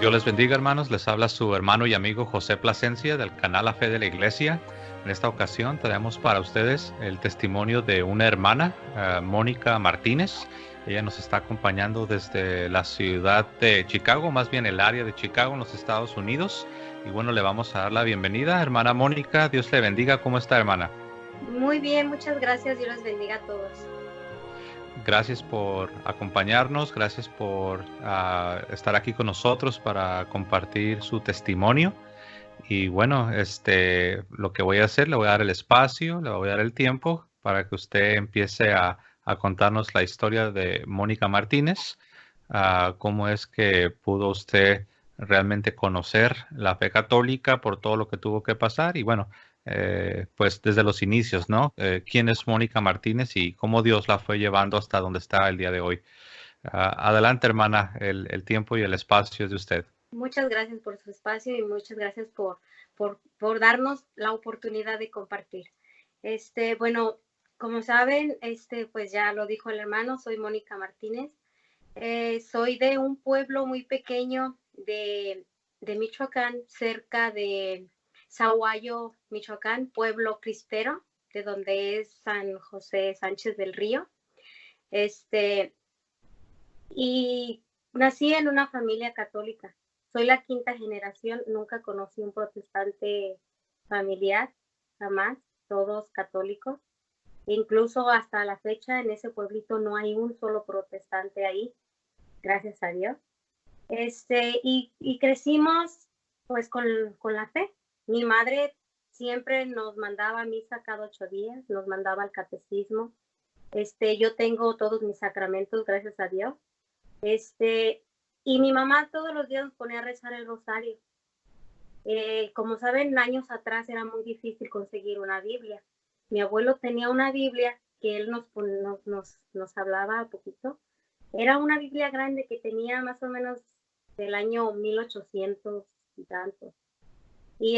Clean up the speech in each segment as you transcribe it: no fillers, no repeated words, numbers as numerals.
Dios les bendiga, hermanos. Les habla su hermano y amigo José Plasencia del canal La Fe de la Iglesia. En esta ocasión tenemos para ustedes el testimonio de una hermana, Mónica Martínez. Ella nos está acompañando desde la ciudad de Chicago, más bien el área de Chicago en los Estados Unidos. Y bueno, le vamos a dar la bienvenida, hermana Mónica. Dios le bendiga. ¿Cómo está, hermana? Muy bien, muchas gracias. Dios los bendiga a todos. Gracias por acompañarnos, gracias por estar aquí con nosotros para compartir su testimonio. Y bueno, lo que voy a hacer, le voy a dar el espacio, le voy a dar el tiempo para que usted empiece a contarnos la historia de Mónica Martínez, cómo es que pudo usted realmente conocer la fe católica por todo lo que tuvo que pasar y bueno, pues desde los inicios, ¿no? ¿Quién es Mónica Martínez y cómo Dios la fue llevando hasta donde está el día de hoy? Adelante, hermana, el tiempo y el espacio es de usted. Muchas gracias por su espacio y muchas gracias por darnos la oportunidad de compartir. Bueno, como saben, pues ya lo dijo el hermano, soy Mónica Martínez. Soy de un pueblo muy pequeño de Michoacán, cerca de Sahuayo, Michoacán, pueblo cristero, de donde es San José Sánchez del Río. Y nací en una familia católica. Soy la quinta generación, nunca conocí un protestante familiar, jamás, todos católicos. Incluso hasta la fecha en ese pueblito no hay un solo protestante ahí, gracias a Dios. Y crecimos pues con la fe. Mi madre siempre nos mandaba a misa cada 8 días, nos mandaba al catecismo. Yo tengo todos mis sacramentos, gracias a Dios. Y mi mamá todos los días nos ponía a rezar el rosario. Como saben, años atrás era muy difícil conseguir una Biblia. Mi abuelo tenía una Biblia que él nos hablaba un poquito. Era una Biblia grande que tenía más o menos del año 1800 y tanto. Y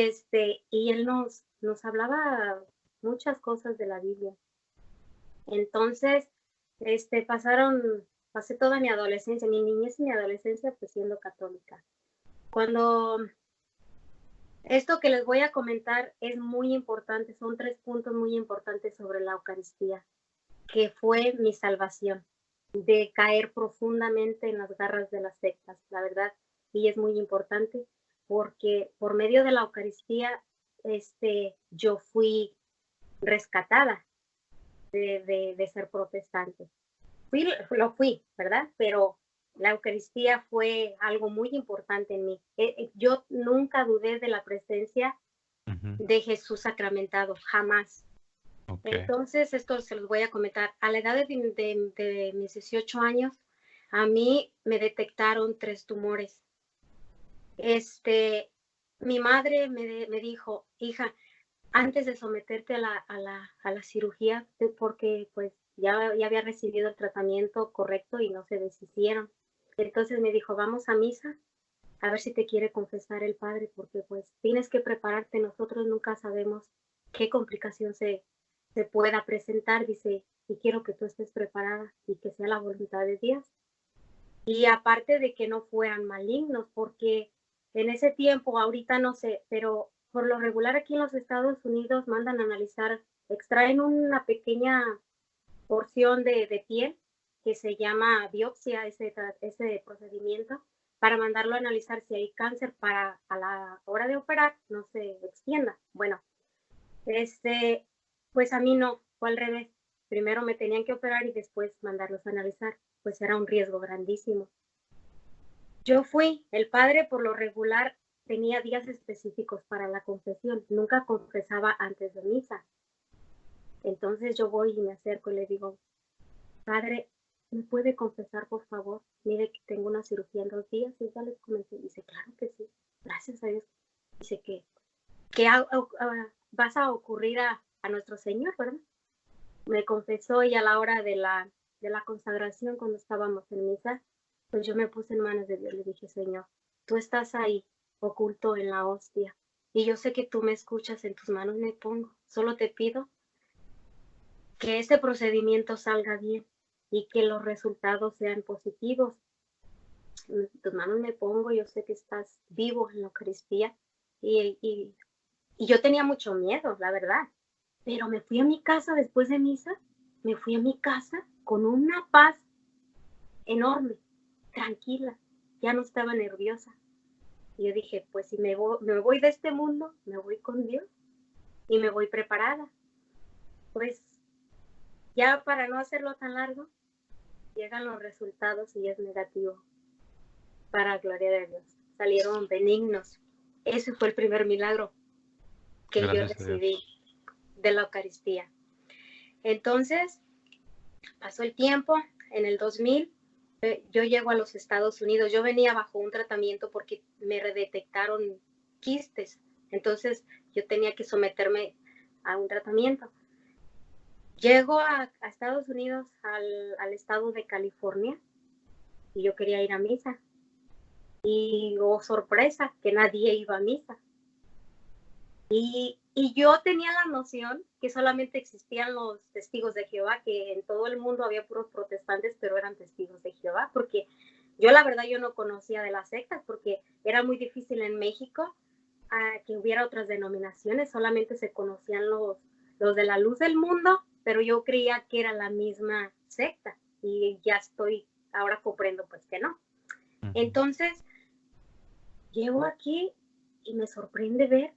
él nos hablaba muchas cosas de la Biblia. Entonces, pasé toda mi adolescencia, mi niñez y mi adolescencia, pues siendo católica. Cuando esto que les voy a comentar es muy importante, son 3 puntos muy importantes sobre la Eucaristía, que fue mi salvación de caer profundamente en las garras de las sectas, la verdad, y es muy importante porque por medio de la Eucaristía, yo fui rescatada de ser protestante. Lo fui, ¿verdad? Pero la Eucaristía fue algo muy importante en mí. Yo nunca dudé de la presencia Ujú. de Jesús sacramentado, jamás. Ok. Entonces, esto se los voy a comentar. A la edad de mis 18 años, a mí me detectaron 3 tumores. Mi madre me dijo, hija, antes de someterte a la cirugía, porque pues ya había recibido el tratamiento correcto y no se deshicieron. Entonces me dijo, vamos a misa, a ver si te quiere confesar el padre, porque pues tienes que prepararte, nosotros nunca sabemos qué complicación se pueda presentar, dice, y quiero que tú estés preparada y que sea la voluntad de Dios. Y aparte de que no fueran malignos, porque en ese tiempo, ahorita no sé, pero por lo regular aquí en los Estados Unidos mandan a analizar, extraen una pequeña porción de piel que se llama biopsia, ese procedimiento, para mandarlo a analizar si hay cáncer para a la hora de operar no se extienda. Bueno, pues a mí no, fue al revés. Primero me tenían que operar y después mandarlos a analizar, pues era un riesgo grandísimo. Yo fui, el padre por lo regular tenía días específicos para la confesión, nunca confesaba antes de misa. Entonces yo voy y me acerco y le digo, padre, ¿me puede confesar por favor? Mire que tengo una cirugía en 2 días y ya les comenté. Dice, claro que sí, gracias a Dios. Dice que vas a ocurrir a nuestro Señor, ¿verdad? Me confesó y a la hora de la consagración, cuando estábamos en misa, pues yo me puse en manos de Dios, le dije, Señor, tú estás ahí, oculto en la hostia, y yo sé que tú me escuchas, en tus manos me pongo, solo te pido que este procedimiento salga bien y que los resultados sean positivos. tus manos me pongo, yo sé que estás vivo en la Eucaristía. Y yo tenía mucho miedo, la verdad. Pero me fui a mi casa después de misa, me fui a mi casa con una paz enorme, tranquila, ya no estaba nerviosa. Y yo dije, pues si me voy de este mundo, me voy con Dios y me voy preparada. Pues ya para no hacerlo tan largo, llegan los resultados y es negativo. Para gloria de Dios, salieron benignos. Ese fue el primer milagro que yo Gracias a recibí Dios. de la Eucaristía. Entonces, pasó el tiempo, en el 2000, yo llego a los Estados Unidos. Yo venía bajo un tratamiento porque me redetectaron quistes. Entonces, yo tenía que someterme a un tratamiento. Llego a Estados Unidos, al estado de California, y yo quería ir a misa. Y, oh sorpresa, que nadie iba a misa. Y yo tenía la noción que solamente existían los testigos de Jehová, que en todo el mundo había puros protestantes, pero eran testigos de Jehová, porque yo la verdad yo no conocía de las sectas, porque era muy difícil en México que hubiera otras denominaciones, solamente se conocían los de la luz del mundo, pero yo creía que era la misma secta, y ahora comprendo pues que no. Entonces, llego aquí y me sorprende ver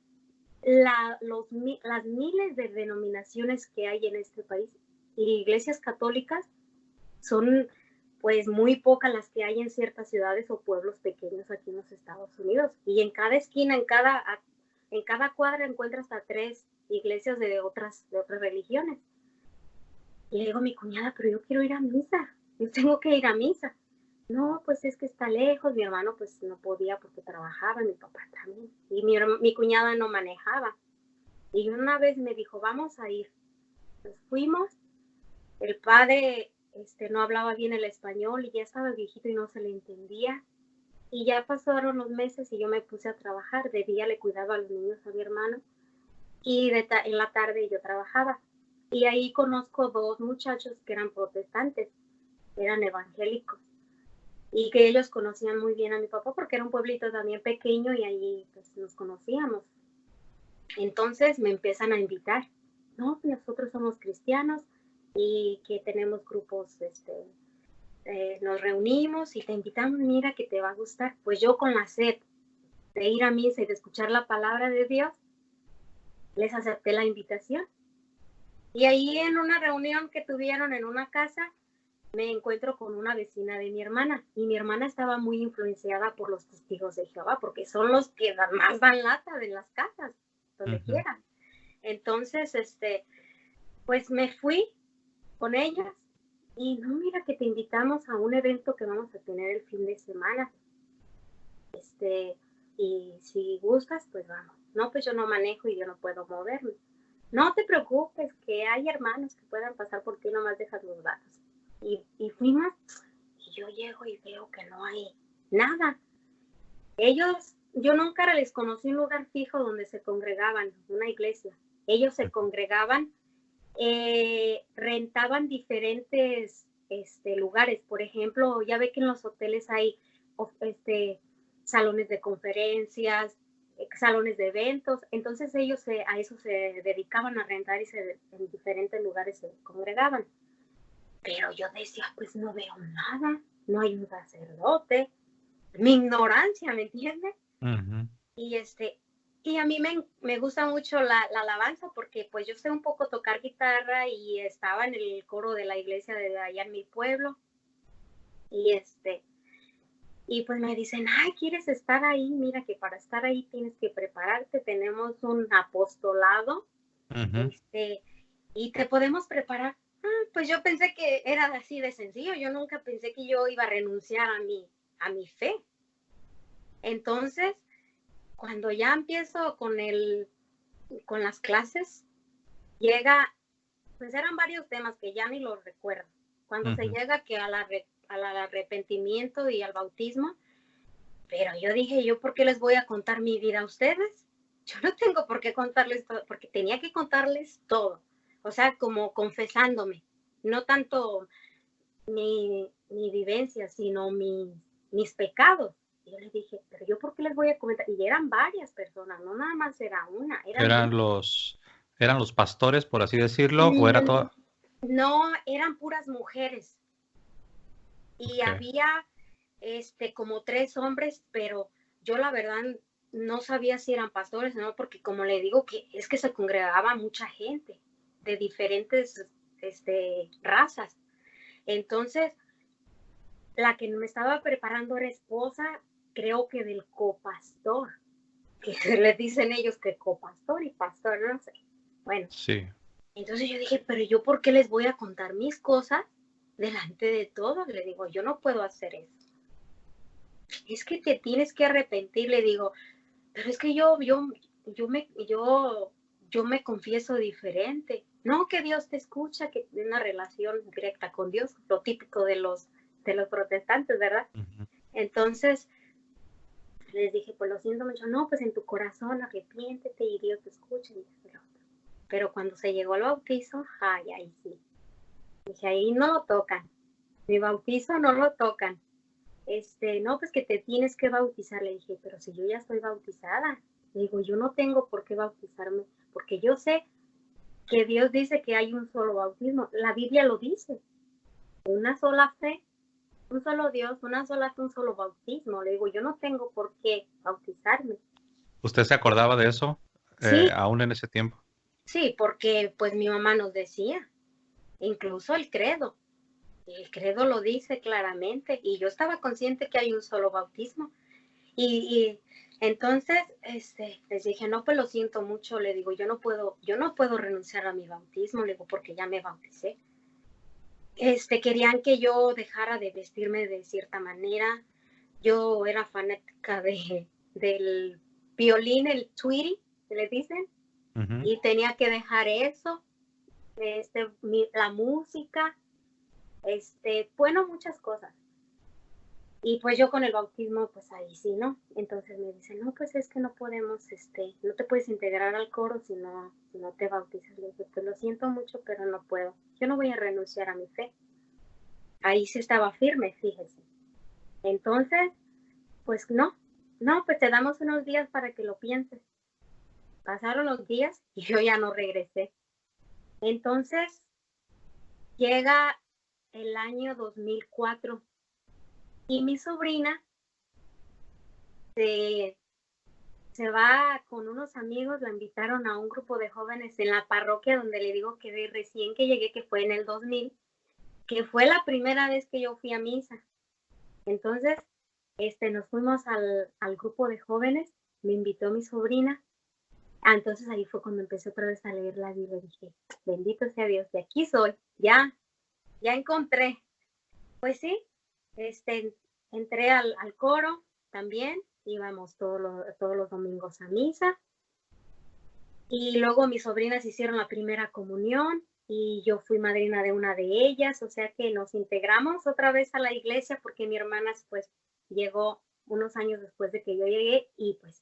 las miles de denominaciones que hay en este país. Y iglesias católicas son pues muy pocas las que hay en ciertas ciudades o pueblos pequeños aquí en los Estados Unidos. Y en cada esquina, en cada cuadra encuentras a 3 iglesias de otras religiones. Y le digo a mi cuñada, pero yo quiero ir a misa, yo tengo que ir a misa. No, pues es que está lejos, mi hermano pues no podía porque trabajaba, mi papá también. Y mi cuñada no manejaba. Y una vez me dijo, vamos a ir. Nos fuimos, el padre no hablaba bien el español y ya estaba viejito y no se le entendía. Y ya pasaron los meses y yo me puse a trabajar. De día le cuidaba a los niños a mi hermano y en la tarde yo trabajaba. Y ahí conozco 2 muchachos que eran protestantes, eran evangélicos. Y que ellos conocían muy bien a mi papá porque era un pueblito también pequeño y ahí pues nos conocíamos. Entonces me empiezan a invitar. No, nosotros somos cristianos y que tenemos grupos, nos reunimos y te invitamos, mira que te va a gustar. Pues yo con la sed de ir a misa y de escuchar la palabra de Dios, les acepté la invitación. Y ahí en una reunión que tuvieron en una casa, me encuentro con una vecina de mi hermana y mi hermana estaba muy influenciada por los testigos de Jehová porque son los que más dan lata de las casas, donde quieran. Entonces, pues me fui con ellas y no, mira que te invitamos a un evento que vamos a tener el fin de semana. Y si gustas, pues vamos. No, pues yo no manejo y yo no puedo moverme. No te preocupes, que hay hermanos que puedan pasar por ti, nomás dejas los datos. Y fuimos, y yo llego y veo que no hay nada. Yo nunca les conocí un lugar fijo donde se congregaban, una iglesia. Ellos se congregaban, rentaban diferentes lugares. Por ejemplo, ya ve que en los hoteles hay salones de conferencias, salones de eventos. Entonces ellos a eso se dedicaban a rentar y en diferentes lugares se congregaban. Pero yo decía, pues no veo nada, no hay un sacerdote. Mi ignorancia, ¿me entiendes? Y a mí me gusta mucho la alabanza porque pues yo sé un poco tocar guitarra y estaba en el coro de la iglesia de allá en mi pueblo. Y pues me dicen, ay, ¿quieres estar ahí? Mira que para estar ahí tienes que prepararte, tenemos un apostolado, y te podemos preparar. Pues yo pensé que era así de sencillo, yo nunca pensé que yo iba a renunciar a mi fe. Entonces, cuando ya empiezo con las clases, pues eran varios temas que ya ni los recuerdo. Cuando se llega que al arrepentimiento y al bautismo, pero yo dije, ¿yo por qué les voy a contar mi vida a ustedes? Yo no tengo por qué contarles todo, porque tenía que contarles todo. O sea, como confesándome, no tanto mi vivencia, sino mis pecados. Y yo les dije, pero yo ¿por qué les voy a comentar? Y eran varias personas, no nada más era una, eran ¿Eran los pastores, por así decirlo, o era muchas. todo? No, eran puras mujeres. Y Okay. había como 3 hombres, pero yo la verdad no sabía si eran pastores, ¿no? Porque como le digo, que es que se congregaba mucha gente de diferentes razas. Entonces, la que me estaba preparando era esposa, creo que del copastor, que le dicen ellos que copastor y pastor, no sé. Bueno, Sí. entonces yo dije, pero yo ¿por qué les voy a contar mis cosas delante de todos? Le digo, yo no puedo hacer eso. Es que te tienes que arrepentir, le digo, pero es que yo me confieso diferente. No, que Dios te escucha, que tiene una relación directa con Dios, lo típico de los protestantes, ¿verdad? Ujú. Entonces les dije, pues lo siento mucho, no, pues en tu corazón arrepiéntete y Dios te escucha. Pero cuando se llegó al bautizo, ay, ahí sí. Dije, ahí no lo tocan. Mi bautizo no lo tocan. No, pues que te tienes que bautizar. Le dije, pero si yo ya estoy bautizada. Le digo, yo no tengo por qué bautizarme, porque yo sé que Dios dice que hay un solo bautismo. La Biblia lo dice. Una sola fe, un solo Dios, una sola fe, un solo bautismo. Le digo, yo no tengo por qué bautizarme. ¿Usted se acordaba de eso Sí, aún en ese tiempo? sí, porque pues mi mamá nos decía, incluso el credo. El credo lo dice claramente y yo estaba consciente que hay un solo bautismo. Y entonces les dije, no, pues lo siento mucho, le digo, yo no puedo renunciar a mi bautismo, le digo, porque ya me bauticé. Querían que yo dejara de vestirme de cierta manera. Yo era fanática del violín, el Tweety, que le dicen, Ujú. y tenía que dejar eso, la música, bueno, muchas cosas. Y pues yo con el bautismo, pues ahí sí, ¿no? Entonces me dicen, no, pues es que no podemos, no te puedes integrar al coro si no te bautizas. Le dije, pues lo siento mucho, pero no puedo. Yo no voy a renunciar a mi fe. Ahí sí estaba firme, fíjese. Entonces, pues no, pues te damos unos días para que lo pienses. Pasaron los días y yo ya no regresé. Entonces, llega el año 2004 y mi sobrina se va con unos amigos, la invitaron a un grupo de jóvenes en la parroquia donde le digo que de recién que llegué, que fue en el 2000, que fue la primera vez que yo fui a misa. Entonces, nos fuimos al grupo de jóvenes, me invitó mi sobrina. Entonces ahí fue cuando empecé otra vez a leer la Biblia. Dije, bendito sea Dios, de aquí soy, ya encontré. Pues sí, entré al coro también, íbamos todos los domingos a misa. Y luego mis sobrinas hicieron la primera comunión y yo fui madrina de una de ellas, o sea que nos integramos otra vez a la iglesia porque mi hermana pues llegó unos años después de que yo llegué y pues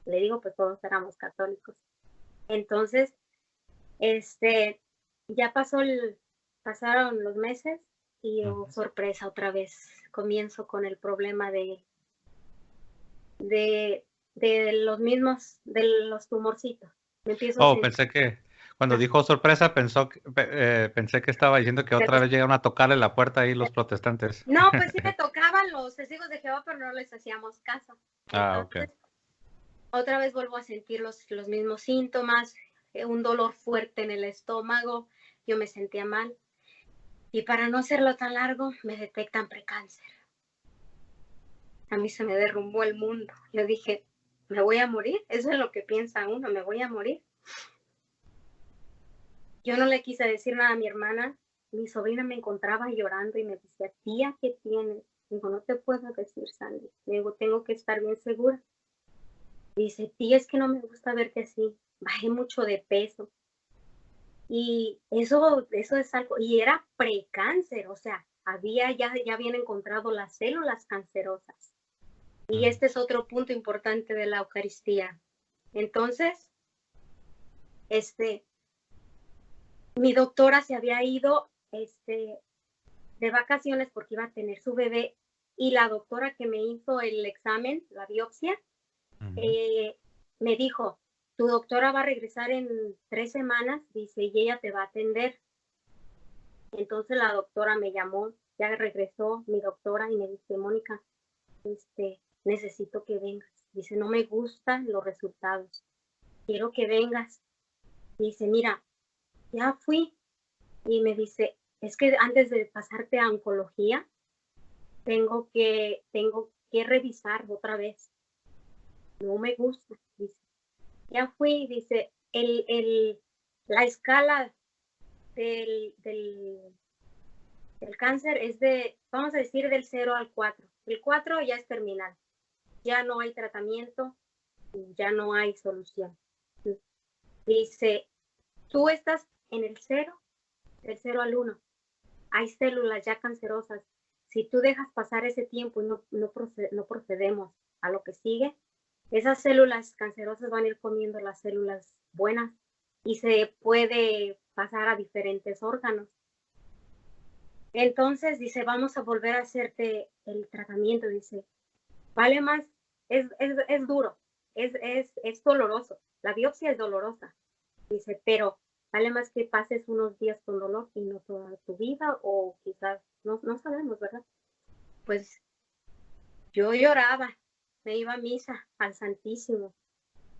le digo, pues todos éramos católicos. Entonces, ya pasaron los meses y Ujú. sorpresa otra vez, comienzo con el problema de, de los tumorcitos. Me empiezo a Oh, sentir. pensé que cuando dijo sorpresa pensé que estaba diciendo que otra vez llegaron a tocarle la puerta ahí los protestantes. No, pues sí me tocaban los testigos de Jehová, pero no les hacíamos caso. Ah, ok. Entonces, otra vez vuelvo a sentir los mismos síntomas, un dolor fuerte en el estómago, yo me sentía mal. Y para no hacerlo tan largo, me detectan precáncer. A mí se me derrumbó el mundo. Yo dije, ¿me voy a morir? Eso es lo que piensa uno, ¿me voy a morir? Yo no le quise decir nada a mi hermana. Mi sobrina me encontraba llorando y me decía, tía, ¿qué tienes? Digo, no te puedo decir, Sandy. Digo, tengo que estar bien segura. Dice, tía, es que no me gusta verte así. Bajé mucho de peso. Y eso es algo, y era precáncer, o sea, ya habían encontrado las células cancerosas. Y Mm. este es otro punto importante de la Eucaristía. Entonces, mi doctora se había ido, de vacaciones porque iba a tener su bebé y la doctora que me hizo el examen, la biopsia, me dijo, tu doctora va a regresar en 3 semanas, dice, y ella te va a atender. Entonces la doctora me llamó, ya regresó mi doctora y me dice, Mónica, necesito que vengas. Dice, no me gustan los resultados, quiero que vengas. Dice, mira, ya fui. Y me dice, es que antes de pasarte a oncología, tengo que revisar otra vez. No me gusta, dice. Ya fui, dice, la escala del cáncer es vamos a decir, del 0 al 4. El 4 ya es terminal. Ya no hay tratamiento, ya no hay solución. Dice, tú estás en el 0, del 0 al 1. Hay células ya cancerosas. Si tú dejas pasar ese tiempo y no procedemos a lo que sigue, esas células cancerosas van a ir comiendo las células buenas y se puede pasar a diferentes órganos. Entonces dice, vamos a volver a hacerte el tratamiento. Dice, vale más, es duro, es doloroso. La biopsia es dolorosa. Dice, pero vale más que pases unos días con dolor y no toda tu vida, o quizás, no sabemos, ¿verdad? Pues yo lloraba, me iba a misa, al Santísimo.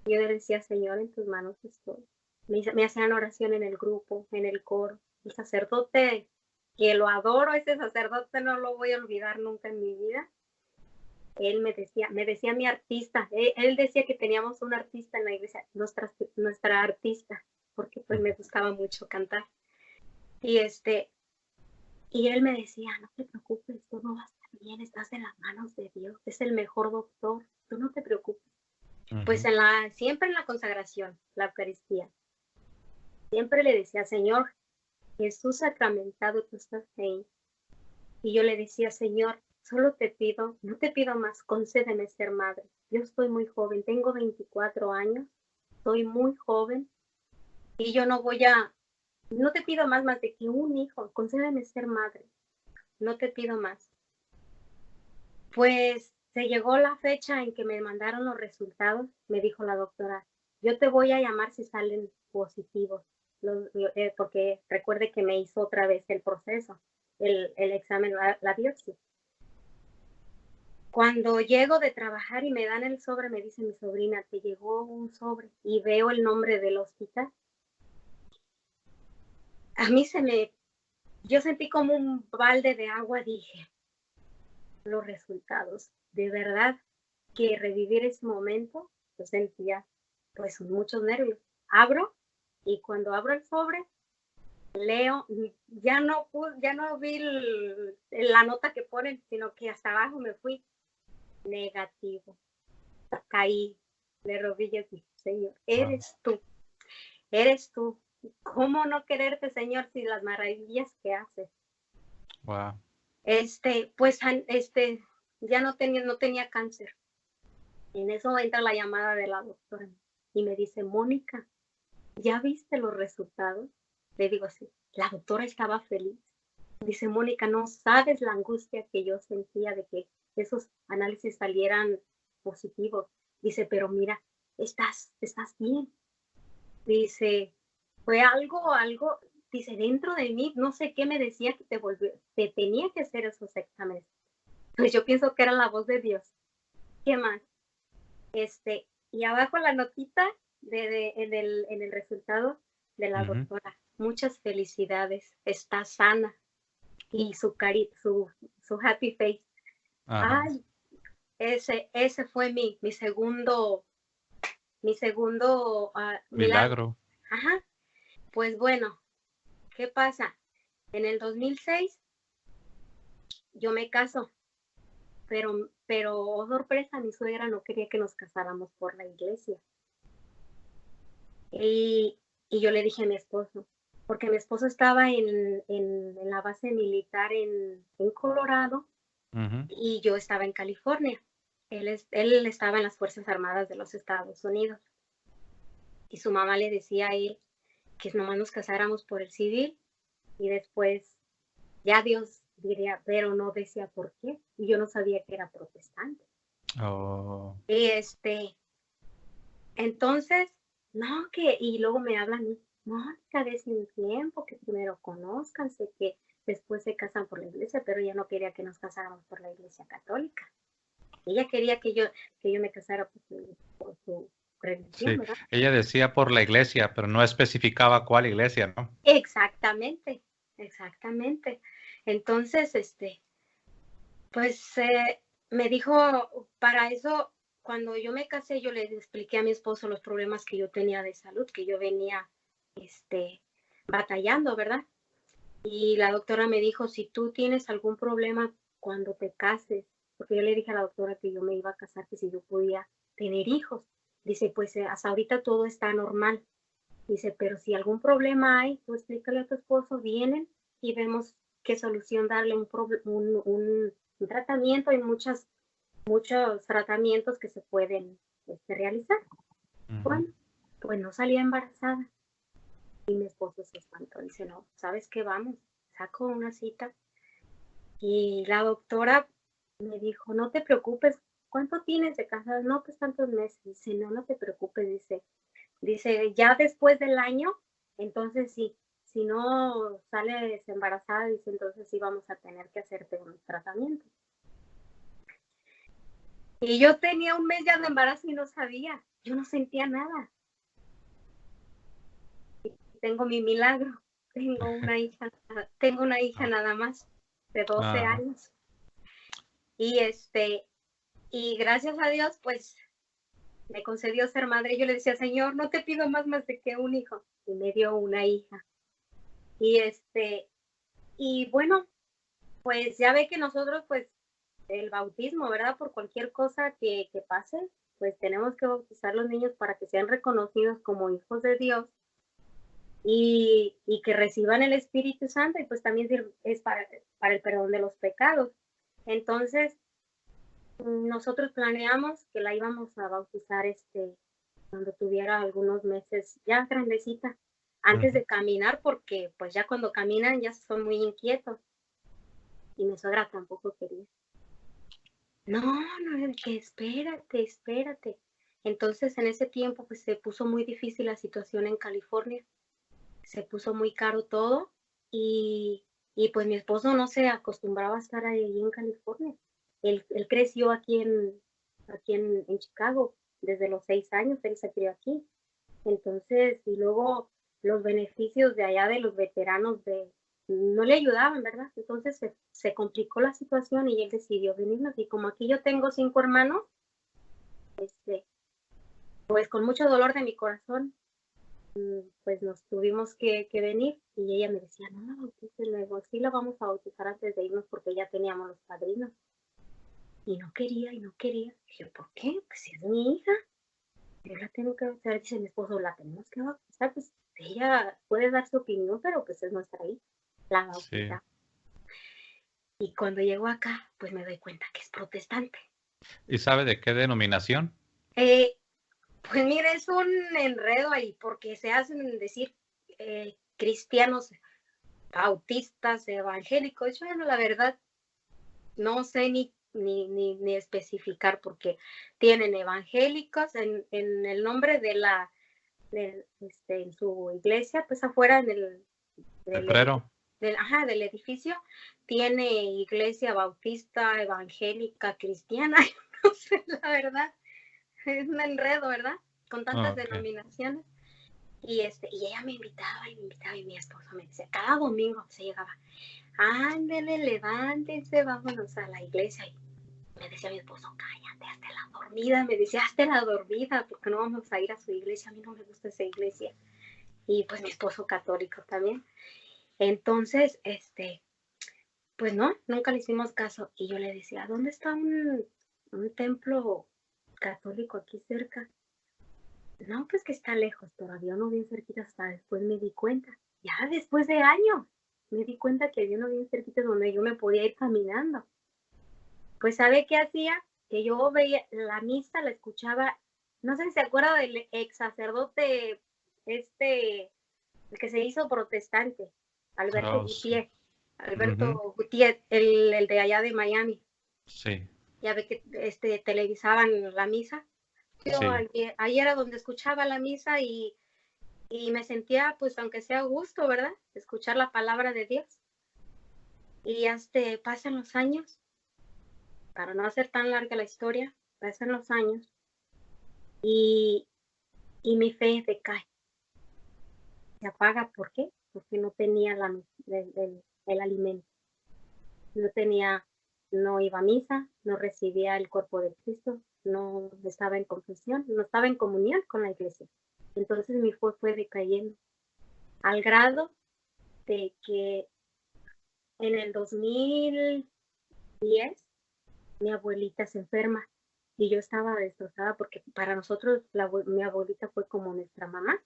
Yo le decía, Señor, en tus manos estoy. Me hacían oración en el grupo, en el coro. El sacerdote, que lo adoro, ese sacerdote no lo voy a olvidar nunca en mi vida. Él me decía mi artista. Él decía que teníamos un artista en la iglesia, nuestra artista, porque pues me gustaba mucho cantar. Y él me decía, no te preocupes, todo va a estar bien, estás en las manos de Dios, es el mejor doctor, tú no te preocupes. Pues siempre en la consagración, la Eucaristía, siempre le decía, Señor, Jesús sacramentado, tú estás ahí. Y yo le decía, Señor, solo te pido, no te pido más, concédeme ser madre. Yo estoy muy joven, tengo 24 años, soy muy joven, y yo no te pido más de que un hijo, concédeme ser madre, no te pido más. Pues se llegó la fecha en que me mandaron los resultados, me dijo la doctora, yo te voy a llamar si salen positivos, porque recuerde que me hizo otra vez el proceso, el examen, la biopsia. Cuando llego de trabajar y me dan el sobre, me dice mi sobrina, te llegó un sobre, y veo el nombre del hospital. A mí yo sentí como un balde de agua, dije, los resultados, de verdad que revivir ese momento, yo sentía pues muchos nervios. Abro, y cuando abro el sobre, leo, ya no vi la nota que ponen, sino que hasta abajo me fui, negativo. Caí de rodillas y dije, Señor, eres tú. ¿Cómo no quererte, Señor, si las maravillas que haces? Wow. Pues ya no tenía cáncer. En eso entra la llamada de la doctora y me dice, Mónica, ¿ya viste los resultados? Le digo, sí. La doctora estaba feliz. Dice, Mónica, no sabes la angustia que yo sentía de que esos análisis salieran positivos. Dice, pero mira, estás bien. Dice, fue algo, dice, dentro de mí, no sé qué me decía que te tenía que hacer esos exámenes. Pues yo pienso que era la voz de Dios. ¿Qué más? Y abajo la notita en el resultado de la doctora. Muchas felicidades, está sana. Y su happy face. Ay, ese fue mi segundo milagro. Ajá. Pues bueno, ¿qué pasa? En el 2006 yo me caso, pero oh sorpresa, mi suegra no quería que nos casáramos por la iglesia. Y yo le dije a mi esposo, porque mi esposo estaba en la base militar en Colorado, y yo estaba en California. Él estaba en las Fuerzas Armadas de los Estados Unidos. Y su mamá le decía a él que nomás nos casáramos por el civil, y después ya Dios diría, pero no decía por qué. Y yo no sabía que era protestante. Oh. Y entonces, no, y luego me hablan, Mónica, desde un tiempo, que primero conózcanse, que después se casan por la iglesia, pero ella no quería que nos casáramos por la iglesia católica. Ella quería que yo me casara por su religión, Sí, ¿verdad? ella decía por la iglesia, pero no especificaba cuál iglesia, ¿no? Exactamente, exactamente. Entonces, pues me dijo, para eso, cuando yo me casé, yo le expliqué a mi esposo los problemas que yo tenía de salud, que yo venía batallando, ¿verdad? Y la doctora me dijo, si tú tienes algún problema cuando te cases, porque yo le dije a la doctora que yo me iba a casar, que si yo podía tener hijos. Dice, pues hasta ahorita todo está normal. Dice, pero si algún problema hay, tú explícale a tu esposo, vienen y vemos qué solución darle, un tratamiento y muchos tratamientos que se pueden realizar. Bueno, pues no salía embarazada. Y mi esposo se espantó, dice, no, ¿sabes qué? Vamos, saco una cita. Y la doctora me dijo, no te preocupes, ¿cuánto tienes de casada? No, pues tantos meses. Dice, no, no te preocupes, dice, ya después del año, entonces sí, si no sales embarazada, dice, entonces sí vamos a tener que hacerte un tratamiento. Y yo tenía un mes ya de embarazo y no sabía, yo no sentía nada. Tengo mi milagro, tengo una hija nada más de 12 años. Y gracias a Dios, pues me concedió ser madre. Yo le decía, Señor, no te pido más de que un hijo. Y me dio una hija. Y bueno, pues ya ve que nosotros, pues, el bautismo, ¿verdad? Por cualquier cosa que pase, pues tenemos que bautizar a los niños para que sean reconocidos como hijos de Dios y que reciban el Espíritu Santo, y pues también es para el perdón de los pecados. Entonces, nosotros planeamos que la íbamos a bautizar cuando tuviera algunos meses, ya grandecita, antes de caminar, porque pues ya cuando caminan ya son muy inquietos. Y mi suegra tampoco quería. No, que espérate. Entonces en ese tiempo pues se puso muy difícil la situación en California. Se puso muy caro todo y pues mi esposo no se acostumbraba a estar ahí en California. Él creció aquí en Chicago desde los 6 años, él se crió aquí. Entonces, y luego los beneficios de allá de los veteranos no le ayudaban, ¿verdad? Entonces se complicó la situación y él decidió venirnos. Y como aquí yo tengo 5 hermanos, pues con mucho dolor de mi corazón, pues nos tuvimos que venir. Y ella me decía, no la bautices luego, sí la vamos a bautizar antes de irnos porque ya teníamos los padrinos. Y no quería. Dije, ¿por qué? Pues si es mi hija, yo la tengo que bautizar. Dice mi esposo, la tenemos que bautizar, pues ella puede dar su opinión, pero pues es nuestra hija, la bautiza. Sí. Y cuando llego acá, pues me doy cuenta que es protestante. ¿Y sabe de qué denominación? Pues mira, es un enredo ahí, porque se hacen decir cristianos, bautistas, evangélicos. Yo, bueno, la verdad, no sé ni especificar, porque tienen evangélicos en el nombre de en su iglesia, pues afuera en del edificio, tiene iglesia bautista, evangélica, cristiana. No sé, la verdad, es un enredo, ¿verdad? Con tantas denominaciones. Y ella me invitaba y mi esposo me decía, cada domingo se llegaba, ándele, levántense, vámonos a la iglesia. Y me decía mi esposo, cállate, hazte la dormida. Me decía, hazte la dormida, porque no vamos a ir a su iglesia. A mí no me gusta esa iglesia. Y pues mi esposo católico también. Entonces, pues no, nunca le hicimos caso. Y yo le decía, ¿dónde está un templo católico aquí cerca? No, pues que está lejos, todavía no bien cerquita. Hasta después me di cuenta, ya después de años, me di cuenta que había uno bien cerquita donde yo me podía ir caminando. Pues ¿sabe qué hacía? Que yo veía la misa, la escuchaba, no sé si se acuerda del ex sacerdote, el que se hizo protestante, Alberto Gutiérrez. Alberto Ujú. Gutiérrez, el de allá de Miami. Sí, Ya ve que televisaban la misa. Yo sí. ahí era donde escuchaba la misa y me sentía, pues, aunque sea a gusto, ¿verdad? Escuchar la palabra de Dios. Y pasan los años, para no hacer tan larga la historia, pasan los años y, y mi fe decae, se apaga. ¿Por qué? Porque no tenía el alimento, no tenía, no iba a misa, no recibía el cuerpo de Cristo, no estaba en confesión, no estaba en comunión con la iglesia. Entonces mi fe fue decayendo, al grado de que en el 2010 mi abuelita se enferma y yo estaba destrozada porque para nosotros mi abuelita fue como nuestra mamá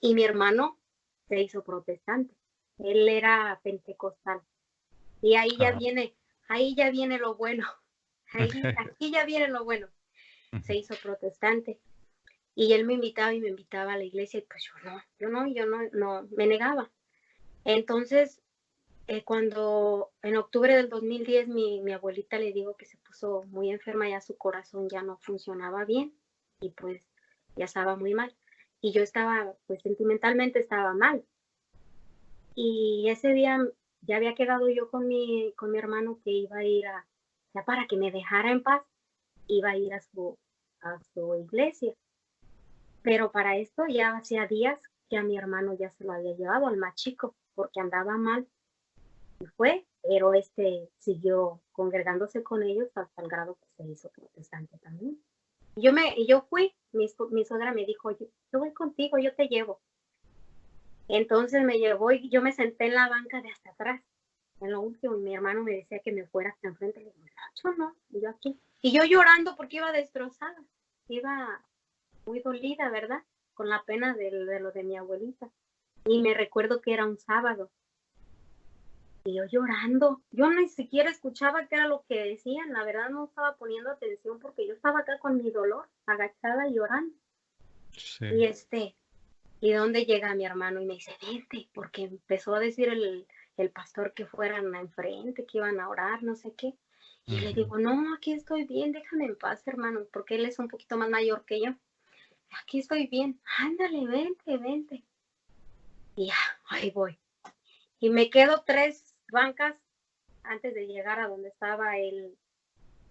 y mi hermano se hizo protestante. Él era pentecostal y Ah, ahí ya viene lo bueno. Aquí ya viene lo bueno. Se ujú. hizo protestante y él me invitaba y me invitaba a la iglesia y pues yo no, me negaba. Entonces, cuando en octubre del 2010 mi abuelita le digo que se puso muy enferma, ya su corazón ya no funcionaba bien y pues ya estaba muy mal. Y yo estaba, pues sentimentalmente estaba mal. Y ese día ya había quedado yo con mi hermano que iba a ir ya para que me dejara en paz, iba a ir a su iglesia. Pero para esto ya hacía días que a mi hermano ya se lo había llevado, al más chico, porque andaba mal. Fue, pero siguió congregándose con ellos hasta el grado que se hizo protestante también. Yo fui, mi suegra me dijo, yo voy contigo, yo te llevo. Entonces me llevó y yo me senté en la banca de hasta atrás. En lo último, mi hermano me decía que me fuera hasta enfrente. Le digo, no, yo no, y yo aquí. Y yo llorando porque iba destrozada, iba muy dolida, ¿verdad? Con la pena de lo de mi abuelita. Y me recuerdo que era un sábado. Y yo llorando, yo ni siquiera escuchaba qué era lo que decían, la verdad no estaba poniendo atención porque yo estaba acá con mi dolor, agachada y llorando. Sí. Y ¿y dónde llega mi hermano? Y me dice, vente, porque empezó a decir el pastor que fueran enfrente, que iban a orar, no sé qué. Y le Ujú. digo, no, aquí estoy bien, déjame en paz, hermano, porque él es un poquito más mayor que yo. Aquí estoy bien, ándale, vente, vente. Y ya, ahí voy. Y me quedo 3 bancas antes de llegar a donde estaba el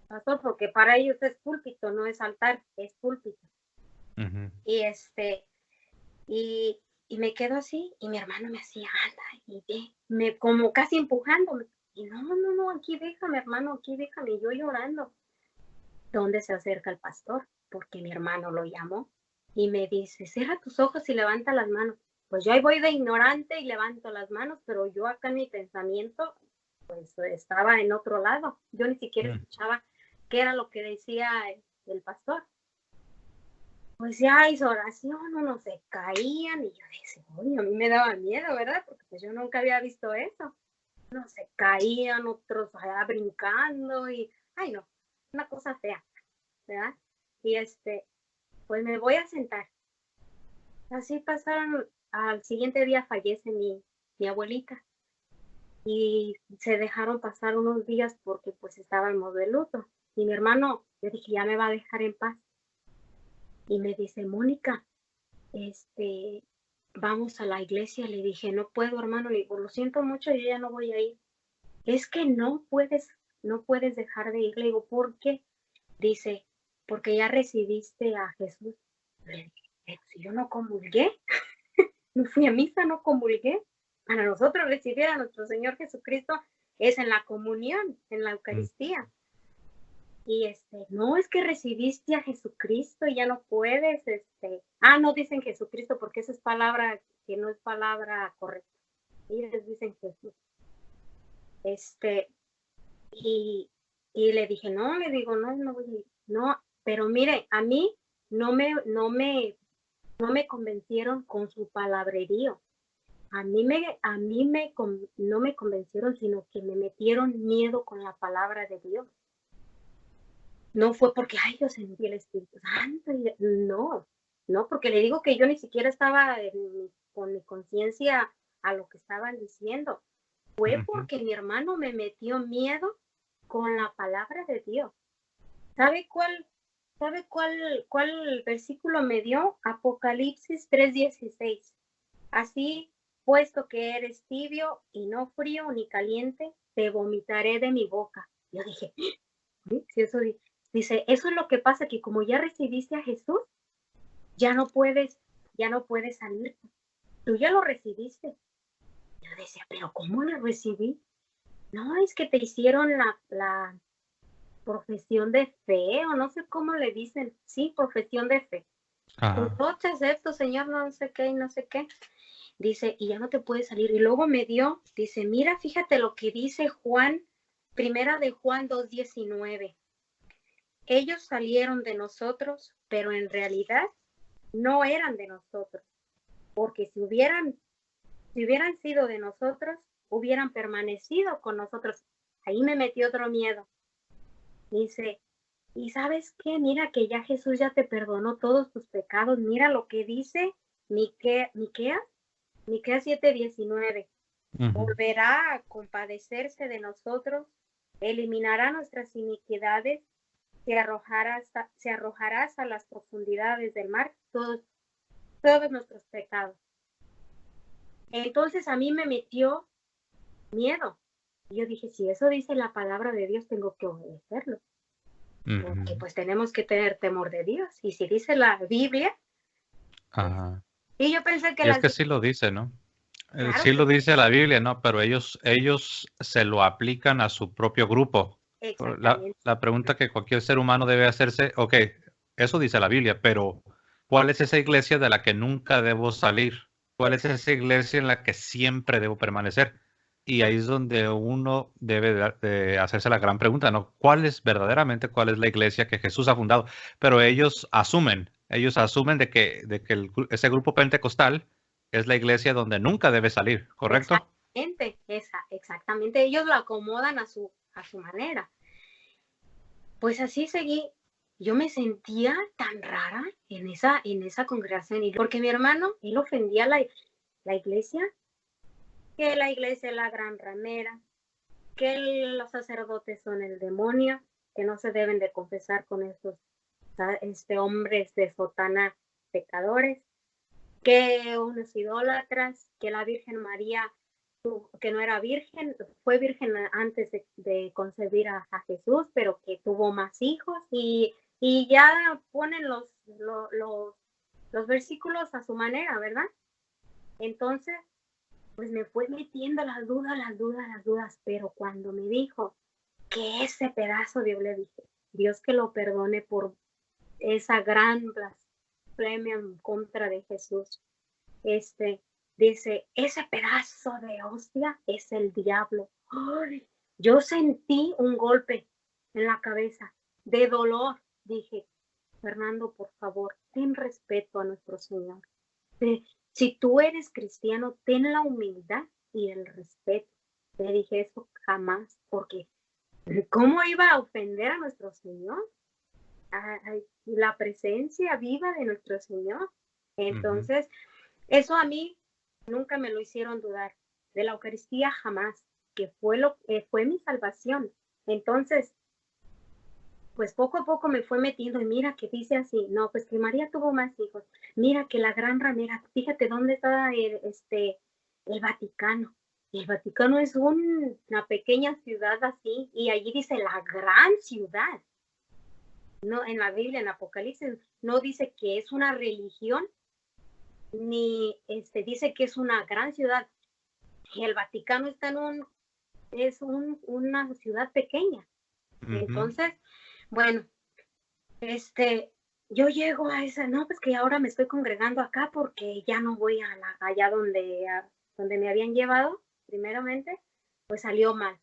pastor, porque para ellos es púlpito, no es altar, es púlpito. Ujú. Y y, y me quedo así, y mi hermano me hacía, anda, y como casi empujándome. Y no, aquí déjame, hermano, aquí déjame, y yo llorando. ¿Dónde se acerca el pastor? Porque mi hermano lo llamó y me dice, cierra tus ojos y levanta las manos. Pues yo ahí voy de ignorante y levanto las manos, pero yo acá en mi pensamiento, pues estaba en otro lado. Yo ni siquiera Mm. escuchaba qué era lo que decía el pastor. Pues ya hizo oración, unos se caían y yo decía, oye, a mí me daba miedo, ¿verdad? Porque pues yo nunca había visto eso. Unos se caían, otros allá brincando y, ay no, una cosa fea, ¿verdad? Y pues me voy a sentar. Así pasaron, al siguiente día fallece mi abuelita y se dejaron pasar unos días porque pues estábamos de luto. Y mi hermano, le dije, ya me va a dejar en paz. Y me dice, Mónica, vamos a la iglesia. Le dije, no puedo, hermano. Le digo, lo siento mucho, yo ya no voy a ir. Es que no puedes dejar de ir. Le digo, ¿por qué? Dice, porque ya recibiste a Jesús. Le dije, si yo no comulgué, no fui a misa, no comulgué. Para nosotros recibir a nuestro Señor Jesucristo es en la comunión, en la Mm. Eucaristía. Y no es que recibiste a Jesucristo y ya no puedes, no dicen Jesucristo porque esa es palabra que no es palabra correcta. Ellos dicen Jesús. Este, y, y le dije, no, le digo, no voy a ir. No, pero mire, a mí no me convencieron con su palabrerío. No me convencieron, sino que me metieron miedo con la palabra de Dios. No fue porque, ay, yo sentí el Espíritu Santo. No, porque le digo que yo ni siquiera estaba con mi conciencia a lo que estaban diciendo. Fue porque mi hermano me metió miedo con la palabra de Dios. ¿Sabe cuál versículo me dio? Apocalipsis 3:16. Así, puesto que eres tibio y no frío ni caliente, te vomitaré de mi boca. Yo dije, si eso dice, eso es lo que pasa, que como ya recibiste a Jesús, ya no puedes salir. Tú ya lo recibiste. Yo decía, pero ¿cómo lo recibí? No, es que te hicieron la profesión de fe, o no sé cómo le dicen. Sí, profesión de fe. Pues yo te acepto, Señor, no sé qué y no sé qué. Dice, y ya no te puedes salir. Y luego me dio, dice, mira, fíjate lo que dice Juan, primera de Juan 2:19. Ellos salieron de nosotros, pero en realidad no eran de nosotros, porque si hubieran sido de nosotros, hubieran permanecido con nosotros. Ahí me metió otro miedo. Dice, ¿y sabes qué? Mira que ya Jesús ya te perdonó todos tus pecados. Mira lo que dice Miqueas 7:19. Volverá a compadecerse de nosotros, eliminará nuestras iniquidades, se arrojarás a las profundidades del mar todos nuestros pecados. Entonces a mí me metió miedo. Y yo dije, si eso dice la palabra de Dios, tengo que obedecerlo. Porque pues tenemos que tener temor de Dios. Y si dice la Biblia. Y yo pensé que es que sí lo dice, ¿no? Claro, sí lo dice la Biblia, ¿no? Pero ellos se lo aplican a su propio grupo. La pregunta que cualquier ser humano debe hacerse, ok, eso dice la Biblia, pero ¿cuál es esa iglesia de la que nunca debo salir? ¿Cuál es esa iglesia en la que siempre debo permanecer? Y ahí es donde uno debe de hacerse la gran pregunta, ¿no? ¿Cuál es la iglesia que Jesús ha fundado? Pero ellos asumen de que ese grupo pentecostal es la iglesia donde nunca debe salir, ¿correcto? Exactamente. Ellos lo acomodan a su manera. Pues así seguí. Yo me sentía tan rara en esa congregación, porque mi hermano, él ofendía la iglesia, que la iglesia es la gran ramera, que los sacerdotes son el demonio, que no se deben de confesar con esos hombres de sotana pecadores, que unos idólatras, que la Virgen María, que no era virgen, fue virgen antes de concebir a Jesús, pero que tuvo más hijos, y ya ponen los versículos a su manera, ¿verdad? Entonces, pues me fue metiendo las dudas, pero cuando me dijo que ese pedazo de le dije, Dios que lo perdone por esa gran blasfemia en contra de Jesús. Dice, ese pedazo de hostia es el diablo. ¡Ay! Yo sentí un golpe en la cabeza de dolor. Dije, Fernando, por favor, ten respeto a nuestro Señor. Si tú eres cristiano, ten la humildad y el respeto. Le dije eso jamás, porque ¿cómo iba a ofender a nuestro Señor? La presencia viva de nuestro Señor. Entonces, eso a mí nunca me lo hicieron dudar. De la Eucaristía jamás, que fue mi salvación. Entonces, pues poco a poco me fue metiendo, y mira que dice así, no, pues que María tuvo más hijos, mira que la gran ramera, fíjate dónde está el Vaticano. El Vaticano es una pequeña ciudad así, y allí dice la gran ciudad. No, en la Biblia, en Apocalipsis, no dice que es una religión, ni dice que es una gran ciudad. El Vaticano está es una ciudad pequeña. Entonces, bueno, yo llego a esa, no, pues que ahora me estoy congregando acá porque ya no voy allá donde me habían llevado, primeramente, pues salió mal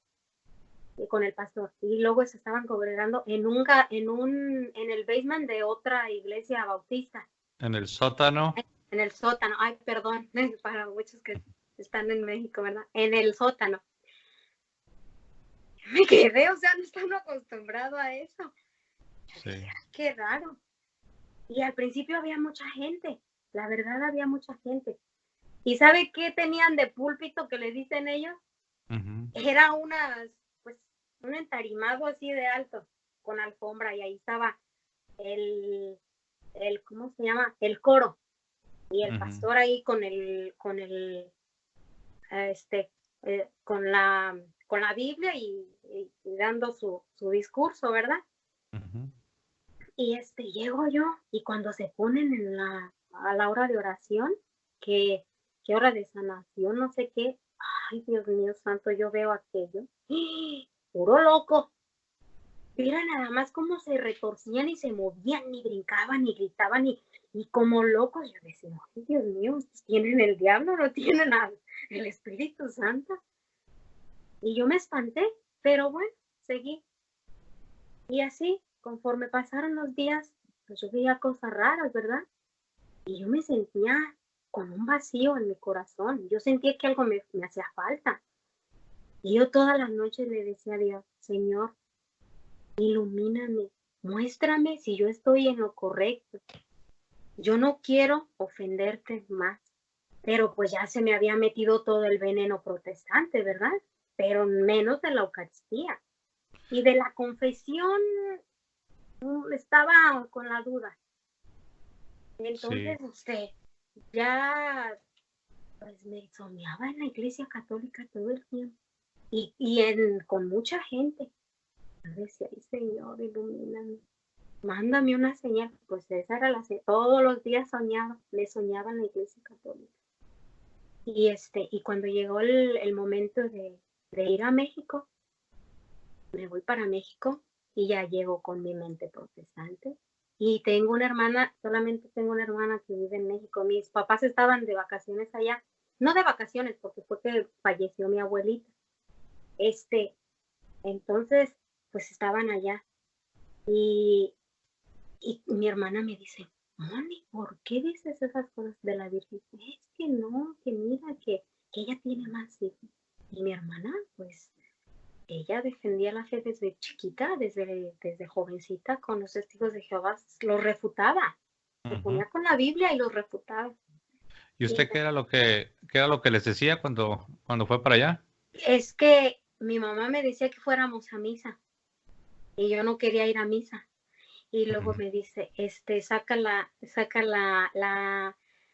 con el pastor. Y luego se estaban congregando en el basement de otra iglesia bautista. En el sótano. En el sótano, ay, perdón, para muchos que están en México, ¿verdad? En el sótano. Me quedé, o sea, no están acostumbrados a eso. Sí. Decía, qué raro. Y al principio había mucha gente, la verdad había mucha gente. ¿Y sabe qué tenían de púlpito que le dicen ellos? Era pues, un entarimado así de alto, con alfombra, y ahí estaba el ¿cómo se llama? El coro. Y el pastor ahí con la Biblia y dando su discurso, ¿verdad? Y llego yo, y cuando se ponen a la hora de oración, que hora de sanación, no sé qué, ay, Dios mío santo, yo veo aquello, puro loco. Mira nada más cómo se retorcían y se movían y brincaban y gritaban y como locos. Yo decía, ay, Dios mío, ¿tienen el diablo? ¿No tienen el Espíritu Santo? Y yo me espanté, pero bueno, seguí. Y así, conforme pasaron los días, pues yo veía cosas raras, ¿verdad? Y yo me sentía con un vacío en mi corazón. Yo sentía que algo me hacía falta. Y yo todas las noches le decía a Dios, Señor, ilumíname, muéstrame si yo estoy en lo correcto. Yo no quiero ofenderte más, pero pues ya se me había metido todo el veneno protestante, ¿verdad? Pero menos de la Eucaristía. Y de la confesión estaba con la duda. Entonces, ya pues me soñaba en la iglesia católica todo el tiempo y con mucha gente. Yo decía, ay, Señor, ilumíname, mándame una señal. Pues esa era todos los días le soñaba en la iglesia católica. Y cuando llegó el momento de ir a México, me voy para México y ya llego con mi mente protestante. Y tengo una hermana, solamente tengo una hermana que vive en México. Mis papás estaban de vacaciones allá, no de vacaciones, porque fue que falleció mi abuelita. Entonces, pues estaban allá. Y mi hermana me dice, Moni, ¿por qué dices esas cosas de la Virgen? Es que no, que mira, que ella tiene más hijos. Y mi hermana, pues, ella defendía la fe desde chiquita, desde jovencita, con los testigos de Jehová, los refutaba. Se ponía con la Biblia y los refutaba. ¿Y usted qué era lo que les decía cuando fue para allá? Es que mi mamá me decía que fuéramos a misa y yo no quería ir a misa. Y luego me dice, saca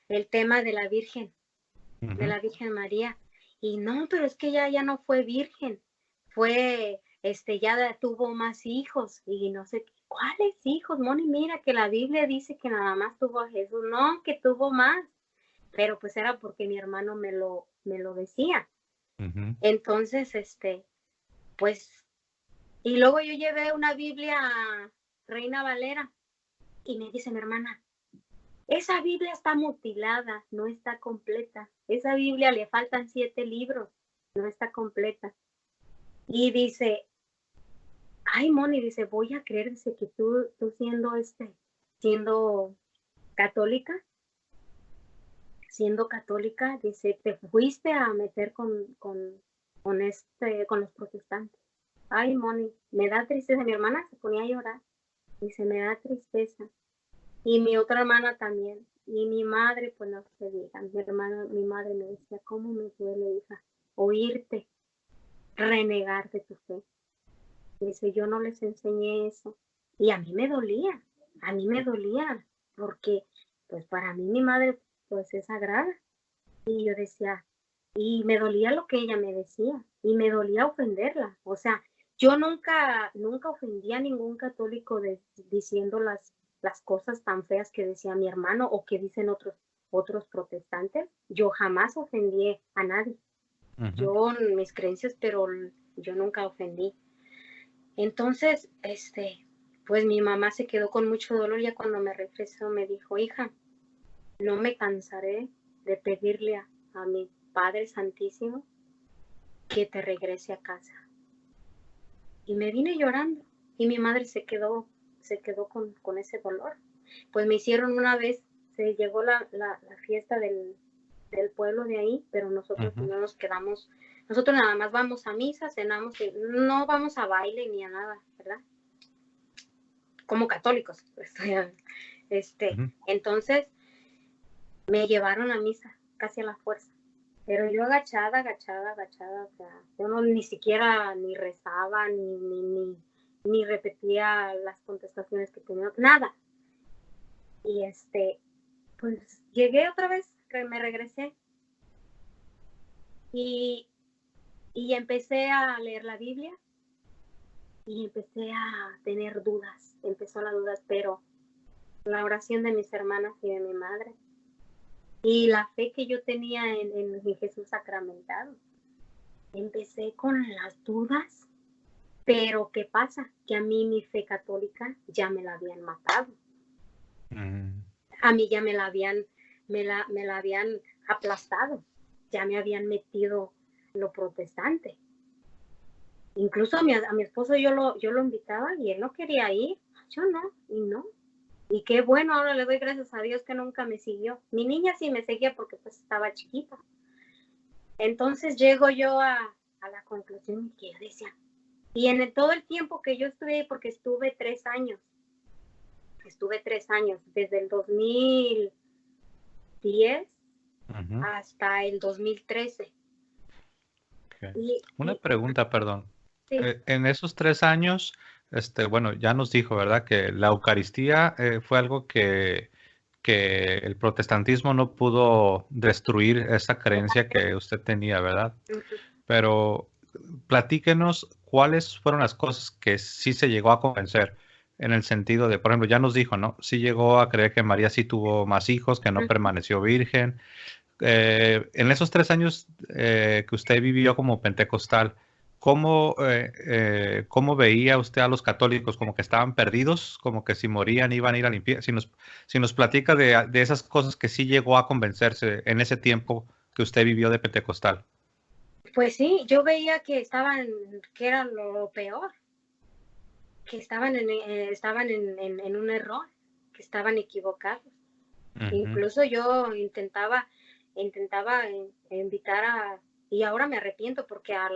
el tema de la Virgen, de la Virgen María. Y no, pero es que ella ya no fue virgen, fue, ya tuvo más hijos y no sé, ¿cuáles hijos, Moni? Mira que la Biblia dice que nada más tuvo a Jesús, no, que tuvo más, pero pues era porque mi hermano me lo decía. Entonces, pues, y luego yo llevé una Biblia a Reina Valera y me dice mi hermana, esa Biblia está mutilada, no está completa. Esa Biblia le faltan 7 libros, no está completa. Y dice, ay, Moni, dice, voy a creer, dice, que tú siendo católica, dice, te fuiste a meter con los protestantes. Ay, Moni, me da tristeza. Mi hermana se ponía a llorar. Dice, me da tristeza. Y mi otra hermana también. Y mi madre, pues no se diga. Mi madre me decía, ¿cómo me duele, hija, oírte renegar de tu fe? Dice, yo no les enseñé eso. Y a mí me dolía, porque pues para mí mi madre pues es sagrada. Y yo decía, y me dolía lo que ella me decía, y me dolía ofenderla. O sea, yo nunca ofendí a ningún católico diciendo las cosas tan feas que decía mi hermano o que dicen otros protestantes. Yo jamás ofendí a nadie. Yo, mis creencias, pero yo nunca ofendí. Entonces, pues mi mamá se quedó con mucho dolor. Ya cuando me regresó me dijo, hija, no me cansaré de pedirle a mi Padre Santísimo que te regrese a casa. Y me vine llorando y mi madre se quedó con ese dolor. Pues me hicieron una vez, se llegó la fiesta del pueblo de ahí, pero nosotros no nos quedamos, nosotros nada más vamos a misa, cenamos, y no vamos a baile ni a nada, ¿verdad? Como católicos. Entonces me llevaron a misa casi a la fuerza. Pero yo agachada, o sea, yo no ni siquiera ni rezaba, ni repetía las contestaciones que tenía, nada. Y pues llegué otra vez, que me regresé y empecé a leer la Biblia y empecé a tener dudas, empezó las dudas, pero la oración de mis hermanas y de mi madre y la fe que yo tenía en Jesús sacramentado. Empecé con las dudas, pero ¿qué pasa? Que a mí mi fe católica ya me la habían matado. A mí ya me la habían aplastado, ya me habían metido lo protestante. Incluso a mi esposo yo lo invitaba y él no quería ir, yo no, y no. Y qué bueno, ahora le doy gracias a Dios que nunca me siguió. Mi niña sí me seguía porque pues estaba chiquita. Entonces llego yo a la conclusión que yo decía, y en todo el tiempo que yo estuve ahí, porque estuve 3 años, desde el 2010 hasta el 2013. Okay. Una pregunta, perdón. Sí. En esos 3 años, bueno, ya nos dijo, ¿verdad? Que la Eucaristía fue algo que el protestantismo no pudo destruir esa creencia que usted tenía, ¿verdad? Pero platíquenos cuáles fueron las cosas que sí se llegó a convencer, en el sentido de, por ejemplo, ya nos dijo, ¿no? Sí llegó a creer que María sí tuvo más hijos, que no permaneció virgen. En esos 3 años que usted vivió como pentecostal, ¿cómo veía usted a los católicos? ¿Como que estaban perdidos? ¿Como que si morían iban a ir al infierno? Si nos platica de esas cosas que sí llegó a convencerse en ese tiempo que usted vivió de pentecostal. Pues sí, yo veía que era lo peor, que estaban en un error, que estaban equivocados. Incluso yo intentaba invitar y ahora me arrepiento porque a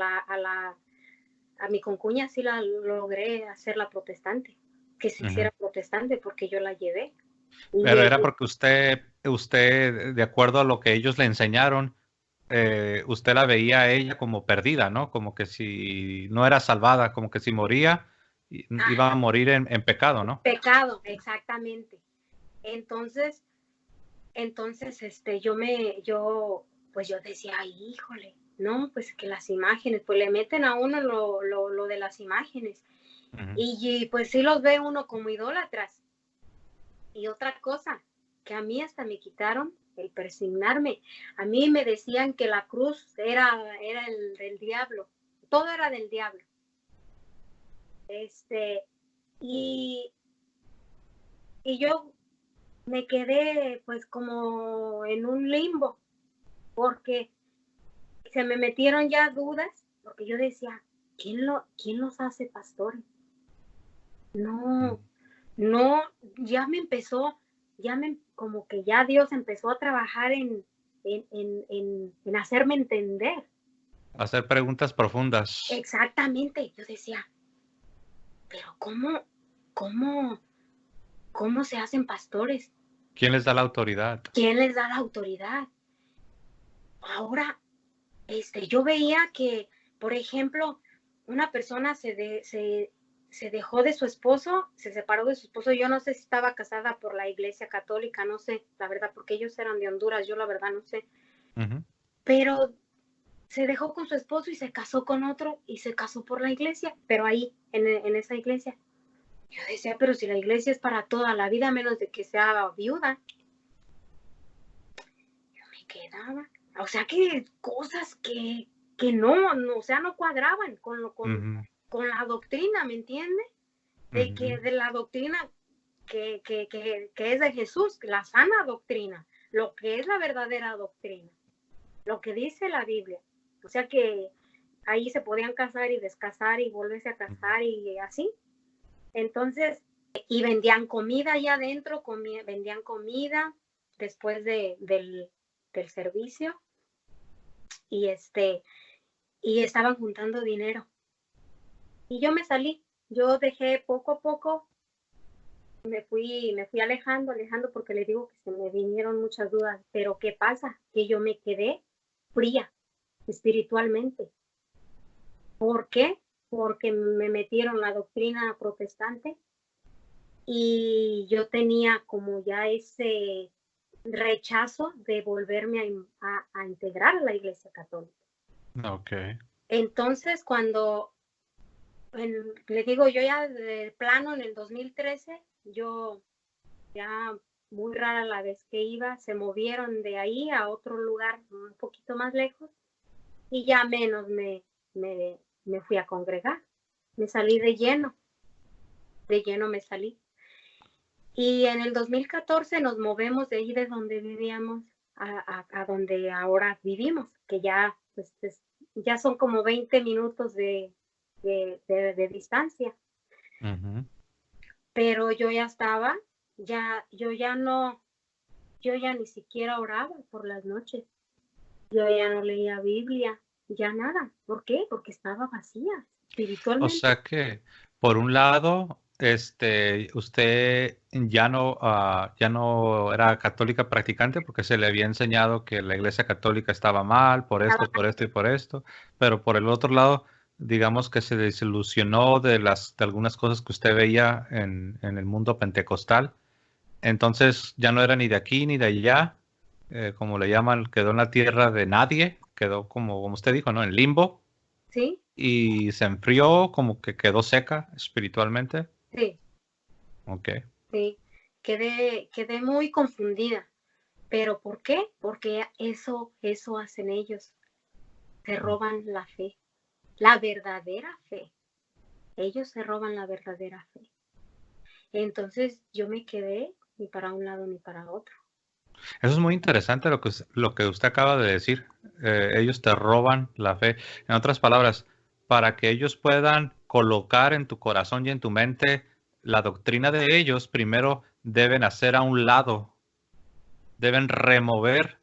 mi concuña sí la logré hacerla protestante, que se hiciera protestante porque yo la llevé. Pero era porque usted, de acuerdo a lo que ellos le enseñaron, usted la veía a ella como perdida, ¿no? Como que si no era salvada, como que si moría, iba a morir en pecado, ¿no? Pecado, exactamente. Entonces, yo decía, ay, híjole, no, pues que las imágenes, pues le meten a uno lo de las imágenes. Y pues sí los ve uno como idólatras. Y otra cosa, que a mí hasta me quitaron el persignarme. A mí me decían que la cruz era el del diablo. Todo era del diablo. Y yo me quedé pues como en un limbo, porque se me metieron ya dudas, porque yo decía, ¿quién los hace pastores? No, como que ya Dios empezó a trabajar en hacerme entender. Hacer preguntas profundas. Exactamente, yo decía, pero ¿cómo se hacen pastores? ¿Quién les da la autoridad? ¿Quién les da la autoridad? Ahora, yo veía que, por ejemplo, una persona se dejó de su esposo, se separó de su esposo. Yo no sé si estaba casada por la Iglesia Católica, no sé, la verdad, porque ellos eran de Honduras, yo la verdad no sé. Pero se dejó con su esposo y se casó con otro y se casó por la iglesia, pero ahí, en esa iglesia. Yo decía, pero si la iglesia es para toda la vida, menos de que sea viuda. Yo me quedaba. O sea, que cosas que no, o sea, no cuadraban con la doctrina, ¿me entiendes? De la doctrina que es de Jesús, la sana doctrina, lo que es la verdadera doctrina, lo que dice la Biblia. O sea que ahí se podían casar y descasar y volverse a casar y así. Entonces, y vendían comida allá adentro, vendían comida después del servicio y estaban juntando dinero. Y yo me salí, yo dejé poco a poco me fui alejando, porque le digo que se me vinieron muchas dudas. Pero ¿qué pasa? Que yo me quedé fría espiritualmente. ¿Por qué? Porque me metieron la doctrina protestante y yo tenía como ya ese rechazo de volverme a integrar a la Iglesia Católica. Ok. Entonces, cuando le digo, yo ya de plano en el 2013, yo ya muy rara la vez que iba, se movieron de ahí a otro lugar un poquito más lejos y ya menos me fui a congregar. Me salí de lleno me salí. Y en el 2014 nos movemos de ahí de donde vivíamos a donde ahora vivimos, que ya, pues, ya son como 20 minutos de distancia. Ujú. Pero yo ya estaba, yo ya ni siquiera oraba por las noches. Yo ya no leía Biblia, ya nada. ¿Por qué? Porque estaba vacía O espiritualmente. sea que, por un lado, usted ya no era católica practicante porque se le había enseñado que la Iglesia Católica estaba mal Estaba, por esto y por esto, pero por el otro lado, digamos que se desilusionó de algunas cosas que usted veía en el mundo pentecostal. Entonces ya no era ni de aquí ni de allá, como le llaman, quedó en la tierra de nadie, quedó como usted dijo, ¿no? En limbo ¿sí? y se enfrió, como que quedó seca espiritualmente. Sí, Ok. sí. Quedé muy confundida. ¿Pero por qué? Porque eso hacen ellos. Se roban la fe, la verdadera fe. Ellos se roban la verdadera fe. Entonces yo me quedé ni para un lado ni para otro. Eso es muy interesante lo que usted acaba de decir. Ellos te roban la fe. En otras palabras, para que ellos puedan colocar en tu corazón y en tu mente la doctrina de ellos, primero deben hacer a un lado, deben remover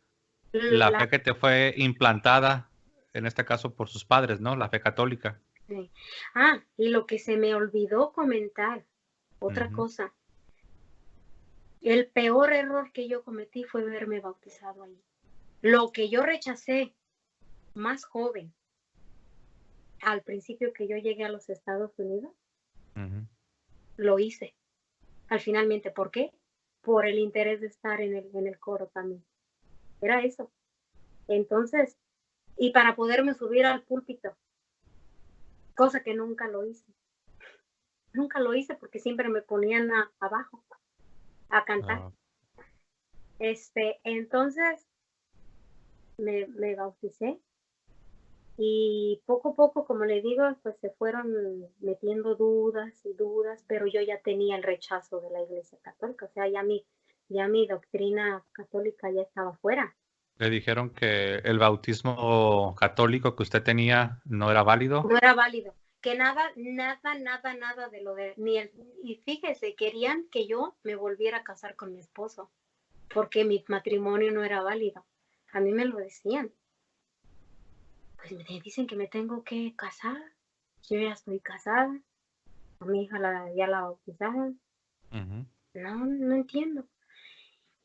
la La, fe que te fue implantada, en este caso por sus padres, ¿no? La fe católica. y lo que se me olvidó comentar, otra Ujú. cosa, el peor error que yo cometí fue verme bautizado ahí. Lo que yo rechacé más joven, al principio que yo llegué a los Estados Unidos, Ujú. lo hice. Al finalmente, ¿por qué? Por el interés de estar en el coro también. Era eso. Entonces, y para poderme subir al púlpito, cosa que nunca lo hice. Nunca lo hice porque siempre me ponían abajo a cantar. Ah, Entonces me bauticé y poco a poco, como le digo, pues se fueron metiendo dudas y dudas, pero yo ya tenía el rechazo de la Iglesia Católica, o sea, ya mi doctrina católica ya estaba fuera. le dijeron que el bautismo católico que usted tenía no era válido. No era válido, que nada de lo de, y fíjese, querían que yo me volviera a casar con mi esposo, porque mi matrimonio no era válido. A mí me lo decían. Pues me dicen que me tengo que casar. Yo ya estoy casada. A mi hija ya la bautizaron. Ujú. No, no entiendo.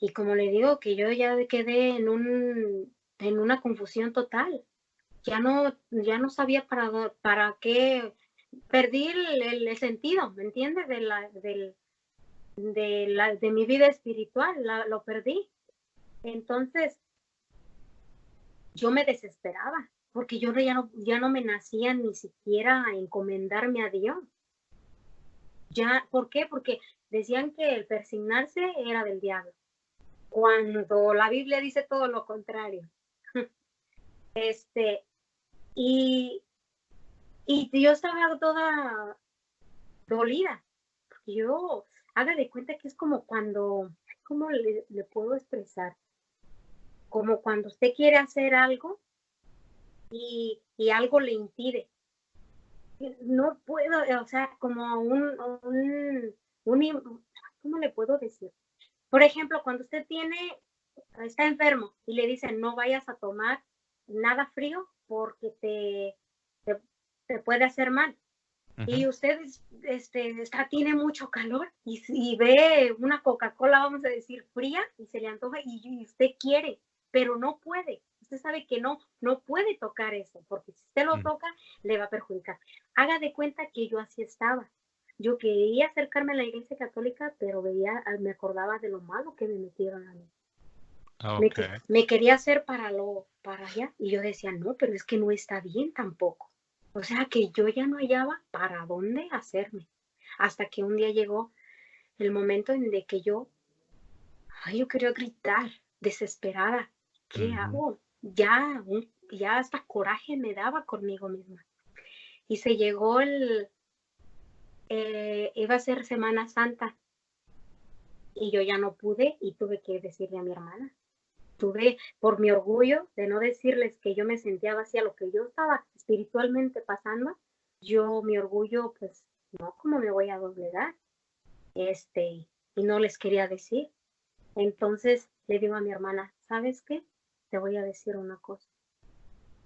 Y como le digo, que yo ya quedé en una confusión total. Ya no sabía para qué. Perdí el sentido, ¿me entiendes? De mi vida espiritual, lo perdí. Entonces, yo me desesperaba, porque yo ya no me nacía ni siquiera a encomendarme a Dios. Ya, ¿por qué? Porque decían que el persignarse era del diablo, cuando la Biblia dice todo lo contrario. Este, y, y yo estaba toda dolida. Yo, haga de cuenta que es como cuando, ¿cómo le puedo expresar? Como cuando usted quiere hacer algo y algo le impide. No puedo, o sea, como ¿cómo le puedo decir? Por ejemplo, cuando usted está enfermo y le dicen no vayas a tomar nada frío porque te puede hacer mal. y usted tiene mucho calor y ve una Coca-Cola, vamos a decir, fría y se le antoja y usted quiere, pero no puede. Usted sabe que no puede tocar eso, porque si usted lo Mm, toca, le va a perjudicar. Haga de cuenta que yo así estaba. Yo quería acercarme a la iglesia católica, pero me acordaba de lo malo que me metieron a mí. okay. Me quería hacer para allá y yo decía, no, pero es que no está bien tampoco. O sea que yo ya no hallaba para dónde hacerme. Hasta que un día llegó el momento en el que yo quería gritar, desesperada. ¿Qué Ujú, hago? Ya hasta coraje me daba conmigo misma. Y se llegó iba a ser Semana Santa y yo ya no pude y tuve que decirle a mi hermana. Tuve, por mi orgullo de no decirles que yo me sentía vacía, lo que yo estaba espiritualmente pasando, mi orgullo, pues, no, ¿cómo me voy a doblegar? Y no les quería decir. Entonces le digo a mi hermana, ¿sabes qué? Te voy a decir una cosa.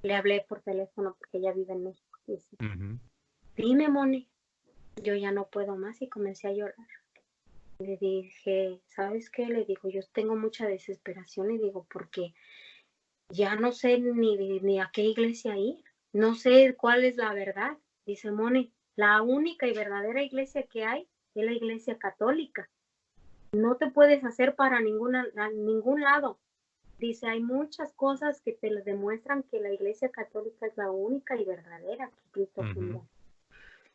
Le hablé por teléfono porque ella vive en México. Y dice, ujú, dime, Moni, yo ya no puedo más y comencé a llorar. Le dije, ¿sabes qué? Le digo, yo tengo mucha desesperación y digo, porque ya no sé ni a qué iglesia ir, no sé cuál es la verdad. Dice Moni, la única y verdadera iglesia que hay es la iglesia católica. No te puedes hacer para ningún lado. Dice, hay muchas cosas que te demuestran que la iglesia católica es la única y verdadera que Cristo ujú, fundó.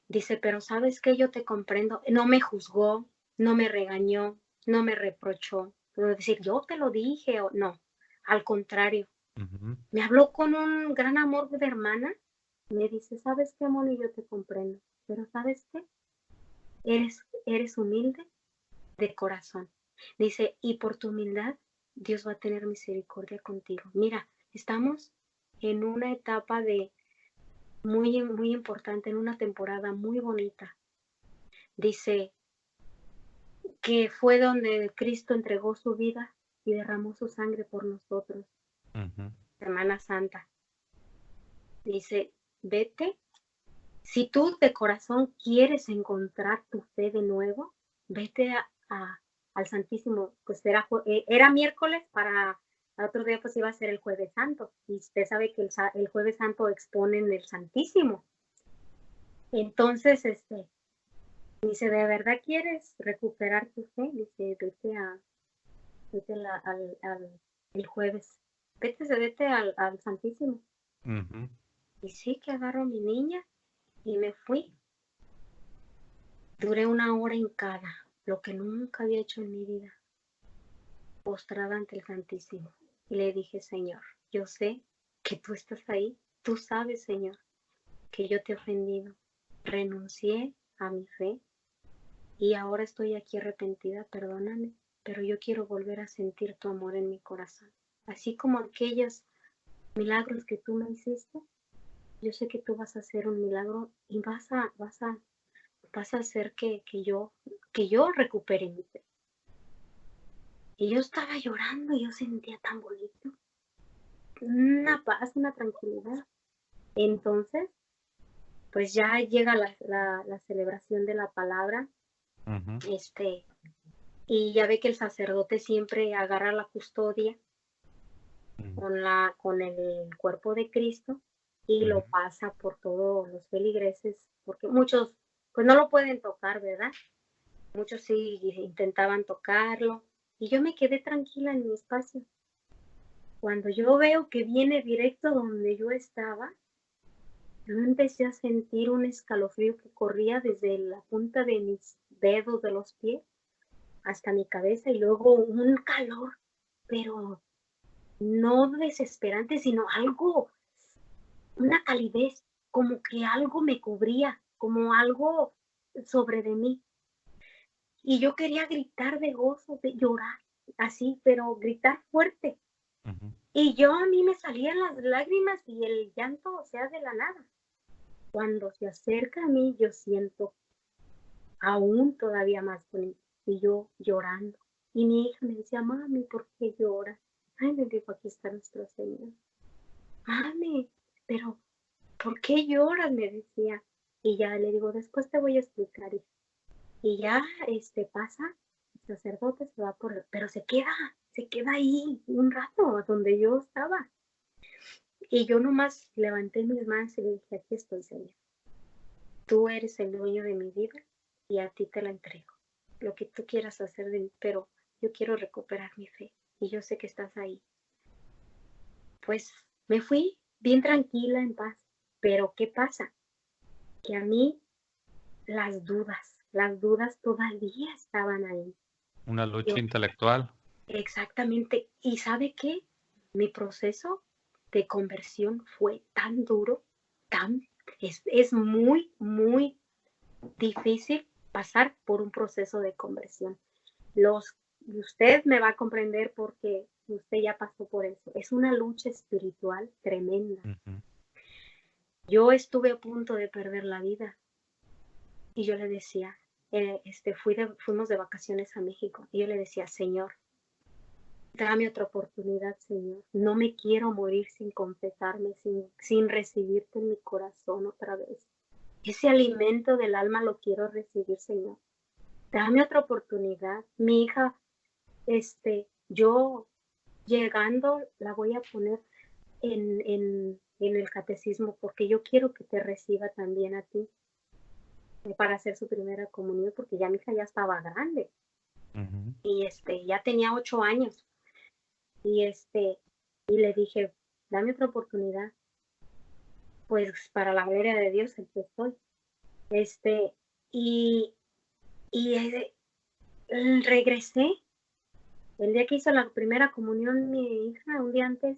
Dice, pero ¿sabes qué? Yo te comprendo. No me juzgó, no me regañó, no me reprochó. Puedo decir, yo te lo dije o no. Al contrario, ujú, me habló con un gran amor de hermana. Me dice, ¿sabes qué, Moni? Yo te comprendo. Pero ¿sabes qué? Eres humilde de corazón. Dice, y por tu humildad, Dios va a tener misericordia contigo. Mira, estamos en una etapa muy importante, en una temporada muy bonita. Dice que fue donde Cristo entregó su vida y derramó su sangre por nosotros. ujú, Semana Santa. Dice, vete. Si tú de corazón quieres encontrar tu fe de nuevo, vete al Santísimo. Pues era miércoles, para otro día pues iba a ser el Jueves Santo. Y usted sabe que el Jueves Santo exponen el Santísimo. Entonces, dice, ¿de verdad quieres recuperar tu fe? Dice, el jueves. Vete al Santísimo. ujú. Y sí que agarro a mi niña y me fui. Duré una hora hincada, lo que nunca había hecho en mi vida, postrada ante el Santísimo. Y le dije, Señor, yo sé que tú estás ahí, tú sabes, Señor, que yo te he ofendido. Renuncié a mi fe y ahora estoy aquí arrepentida, perdóname, pero yo quiero volver a sentir tu amor en mi corazón. Así como aquellos milagros que tú me hiciste, yo sé que tú vas a hacer un milagro y vas a hacer que yo recupere mi fe. Y yo estaba llorando y yo sentía tan bonito, una paz, una tranquilidad. Entonces, pues ya llega la celebración de la palabra, Ujú, este, y ya ve que el sacerdote siempre agarra la custodia ujú, con el cuerpo de Cristo y ujú, lo pasa por todos los feligreses, porque muchos, pues no lo pueden tocar, ¿verdad? Muchos sí intentaban tocarlo, y yo me quedé tranquila en mi espacio. Cuando yo veo que viene directo donde yo estaba, yo empecé a sentir un escalofrío que corría desde la punta de mis dedos de los pies hasta mi cabeza y luego un calor, pero no desesperante, sino algo, una calidez, como que algo me cubría, como algo sobre de mí. Y yo quería gritar de gozo, de llorar, así, pero gritar fuerte. ujú. Y a mí me salían las lágrimas y el llanto, o sea, de la nada. Cuando se acerca a mí, yo siento aún todavía más bonito. Y yo llorando. Y mi hija me decía, mami, ¿por qué lloras? Ay, le digo, aquí está nuestro Señor. Mami, pero ¿por qué lloras? Me decía. Y ya le digo, después te voy a explicar. Y ya pasa, el sacerdote se va pero se queda ahí un rato donde yo estaba. Y yo nomás levanté mis manos y le dije, aquí estoy, Señor. Tú eres el dueño de mi vida y a ti te la entrego. Lo que tú quieras hacer de mí, pero yo quiero recuperar mi fe y yo sé que estás ahí. Pues me fui bien tranquila, en paz. Pero ¿qué pasa? Que a mí las dudas todavía estaban ahí. Una lucha Yo, intelectual. exactamente. ¿Y sabe qué? Mi proceso de conversión fue tan duro, es muy, muy difícil pasar por un proceso de conversión. Usted me va a comprender porque usted ya pasó por eso. Es una lucha espiritual tremenda. Ujú. Yo estuve a punto de perder la vida y yo le decía, fuimos de vacaciones a México y yo le decía, Señor, dame otra oportunidad, Señor. No me quiero morir sin confesarme, sin recibirte en mi corazón otra vez. Ese alimento del alma lo quiero recibir, Señor. Dame otra oportunidad. Mi hija, yo llegando la voy a poner en el catecismo porque yo quiero que te reciba también a ti para hacer su primera comunión porque ya mi hija ya estaba grande Ujú. y ya tenía 8 años y y le dije, dame otra oportunidad, pues para la gloria de Dios aquí estoy. Y, y regresé. El día que hizo la primera comunión mi hija, un día antes,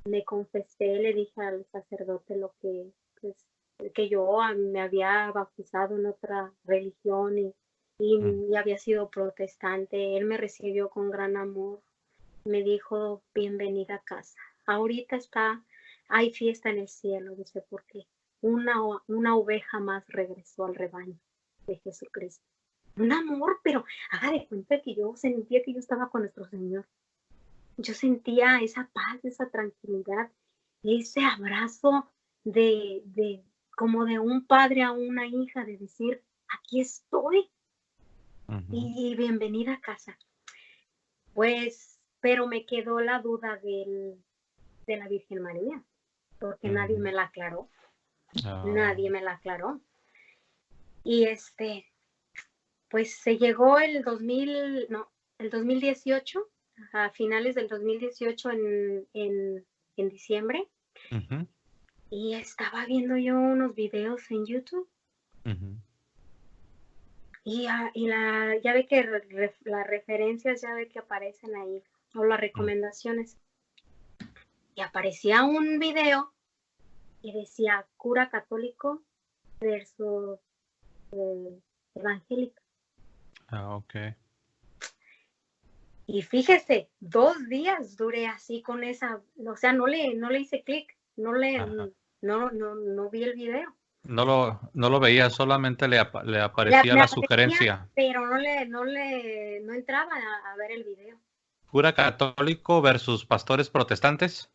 me confesé, le dije al sacerdote lo que, pues, que yo me había bautizado en otra religión y había sido protestante. Él me recibió con gran amor. Me dijo, bienvenida a casa. Ahorita hay fiesta en el cielo, dice, porque una oveja más regresó al rebaño de Jesucristo. Un amor, pero haga de cuenta que yo sentía que yo estaba con nuestro Señor. Yo sentía esa paz, esa tranquilidad, ese abrazo como de un padre a una hija, de decir, aquí estoy Ujú. y bienvenida a casa. Pues, pero me quedó la duda de la Virgen María, porque nadie Ujú. me la aclaró, Ah, nadie me la aclaró. Y pues se llegó el 2018, a finales del 2018 en diciembre, ujú, y estaba viendo yo unos videos en YouTube ujú. ya ve que las referencias ya ve que aparecen ahí, o las Mm. recomendaciones. Y aparecía un video y decía cura católico versus evangélico. Ok. Y fíjese, 2 días duré así con esa, o sea, no le hice clic, Ajá. no vi el video. No lo veía, solamente le aparecía Me la aparecía, sugerencia. pero no entraba a ver el video. Cura católico versus pastores protestantes.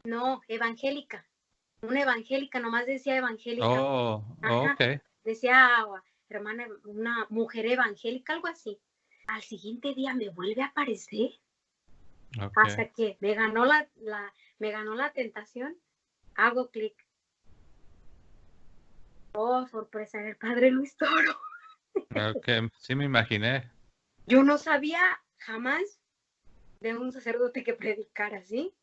No, evangélica. Una evangélica, nomás decía evangélica. Oh, Ajá, ok. decía hermana, una mujer evangélica, algo así. Al siguiente día me vuelve a aparecer, Ok. hasta que me ganó la tentación, hago clic. Oh, sorpresa, era el padre Luis Toro. Ok. Sí, me imaginé. Yo no sabía jamás de un sacerdote que predicara así.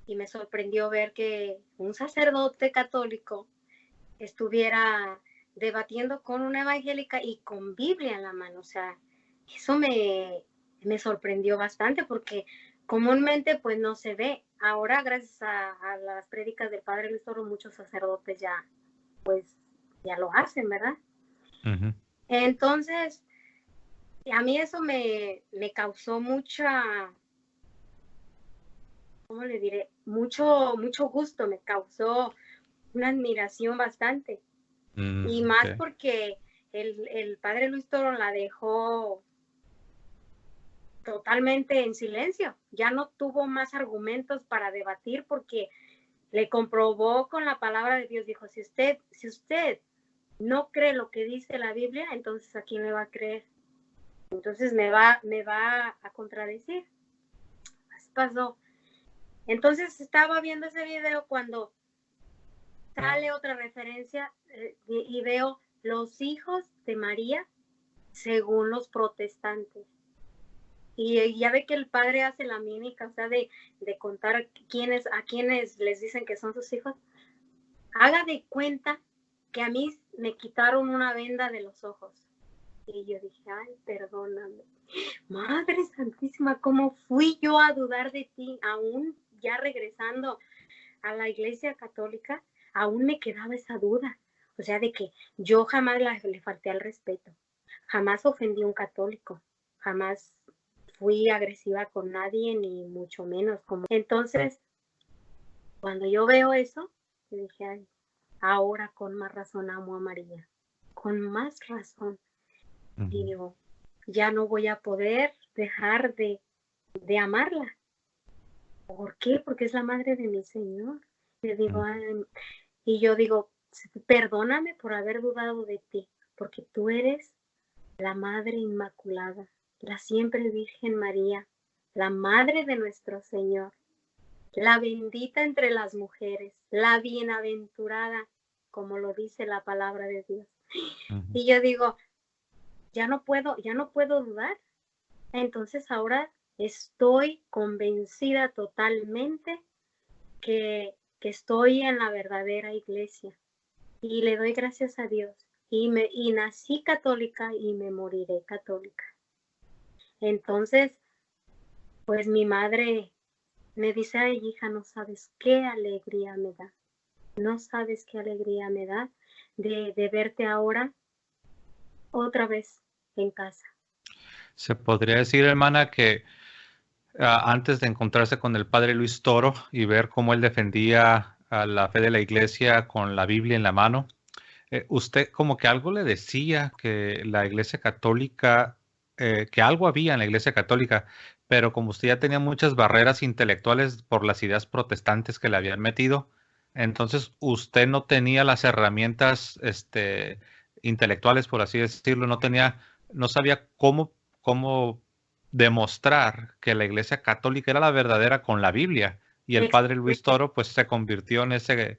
Y me sorprendió ver que un sacerdote católico estuviera debatiendo con una evangélica y con Biblia en la mano. O sea, eso me sorprendió bastante porque comúnmente pues no se ve. Ahora, gracias a las prédicas del padre Luis Toro, muchos sacerdotes ya lo hacen, ¿verdad? Ujú. Entonces, a mí eso me causó ¿cómo le diré? Mucho gusto, me causó una admiración bastante. Y más Ok. porque el padre Luis Toro la dejó totalmente en silencio. Ya no tuvo más argumentos para debatir porque le comprobó con la palabra de Dios. Dijo, si usted no cree lo que dice la Biblia, entonces ¿a quién le va a creer? Entonces me va a contradecir. Así pasó. Entonces estaba viendo ese video cuando sale otra referencia y veo los hijos de María según los protestantes. Y ya ve que el padre hace la mímica, o sea, de contar a quienes les dicen que son sus hijos. Haga de cuenta que a mí me quitaron una venda de los ojos. Y yo dije, ay, perdóname. Madre Santísima, ¿cómo fui yo a dudar de ti? Aún ya regresando a la Iglesia Católica, aún me quedaba esa duda. O sea, de que yo jamás le falté al respeto. Jamás ofendí a un católico. Jamás fui agresiva con nadie, ni mucho menos. Entonces, cuando yo veo eso, yo dije, ay, ahora con más razón amo a María. Con más razón. Y digo, ya no voy a poder dejar de amarla. ¿Por qué? Porque es la madre de mi Señor. Le digo, y yo digo, perdóname por haber dudado de ti, porque tú eres la Madre Inmaculada, la siempre Virgen María, la Madre de nuestro Señor, la bendita entre las mujeres, la bienaventurada, como lo dice la palabra de Dios. Y yo digo, ya no puedo dudar. Entonces ahora estoy convencida totalmente que estoy en la verdadera iglesia y le doy gracias a Dios. Y nací católica y me moriré católica. Entonces, pues mi madre me dice, ay, hija, no sabes qué alegría me da. No sabes qué alegría me da de verte ahora otra vez en casa. Se podría decir, hermana, que antes de encontrarse con el padre Luis Toro y ver cómo él defendía a la fe de la iglesia con la Biblia en la mano, usted como que algo le decía que la iglesia católica, que algo había en la iglesia católica, pero como usted ya tenía muchas barreras intelectuales por las ideas protestantes que le habían metido, entonces usted no tenía las herramientas, intelectuales, por así decirlo, no sabía cómo demostrar que la iglesia católica era la verdadera con la Biblia. Y el padre Luis Toro pues se convirtió en ese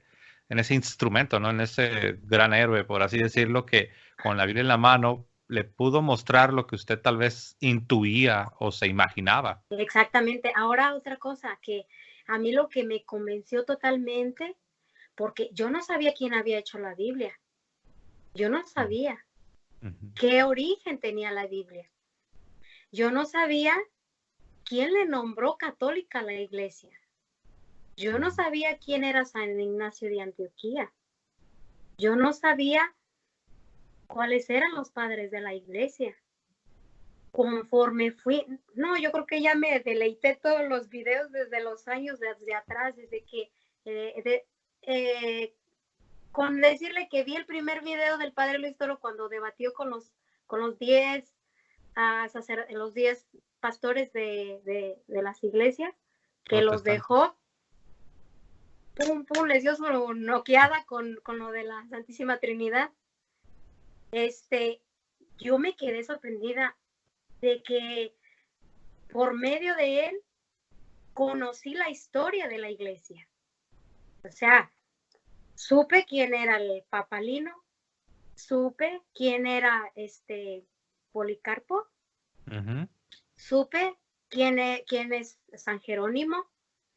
instrumento, ¿no? En ese gran héroe, por así decirlo, que con la Biblia en la mano le pudo mostrar lo que usted tal vez intuía o se imaginaba. Exactamente. Ahora otra cosa, que a mí lo que me convenció totalmente, porque yo no sabía quién había hecho la Biblia. Yo no sabía qué origen tenía la Biblia. Yo no sabía quién le nombró católica a la iglesia. Yo no sabía quién era San Ignacio de Antioquía. Yo no sabía cuáles eran los padres de la iglesia. Conforme fui, no, yo creo que ya me deleité todos los videos desde los años de atrás, desde que, con decirle que vi el primer video del padre Luis Toro cuando debatió con los 10 los 10 pastores de las iglesias, que los dejó, pum, pum, les dio su noqueada con lo de la Santísima Trinidad. Yo me quedé sorprendida de que por medio de él conocí la historia de la iglesia. O sea, supe quién era el Papalino, supe quién era Policarpo, supe quién es San Jerónimo.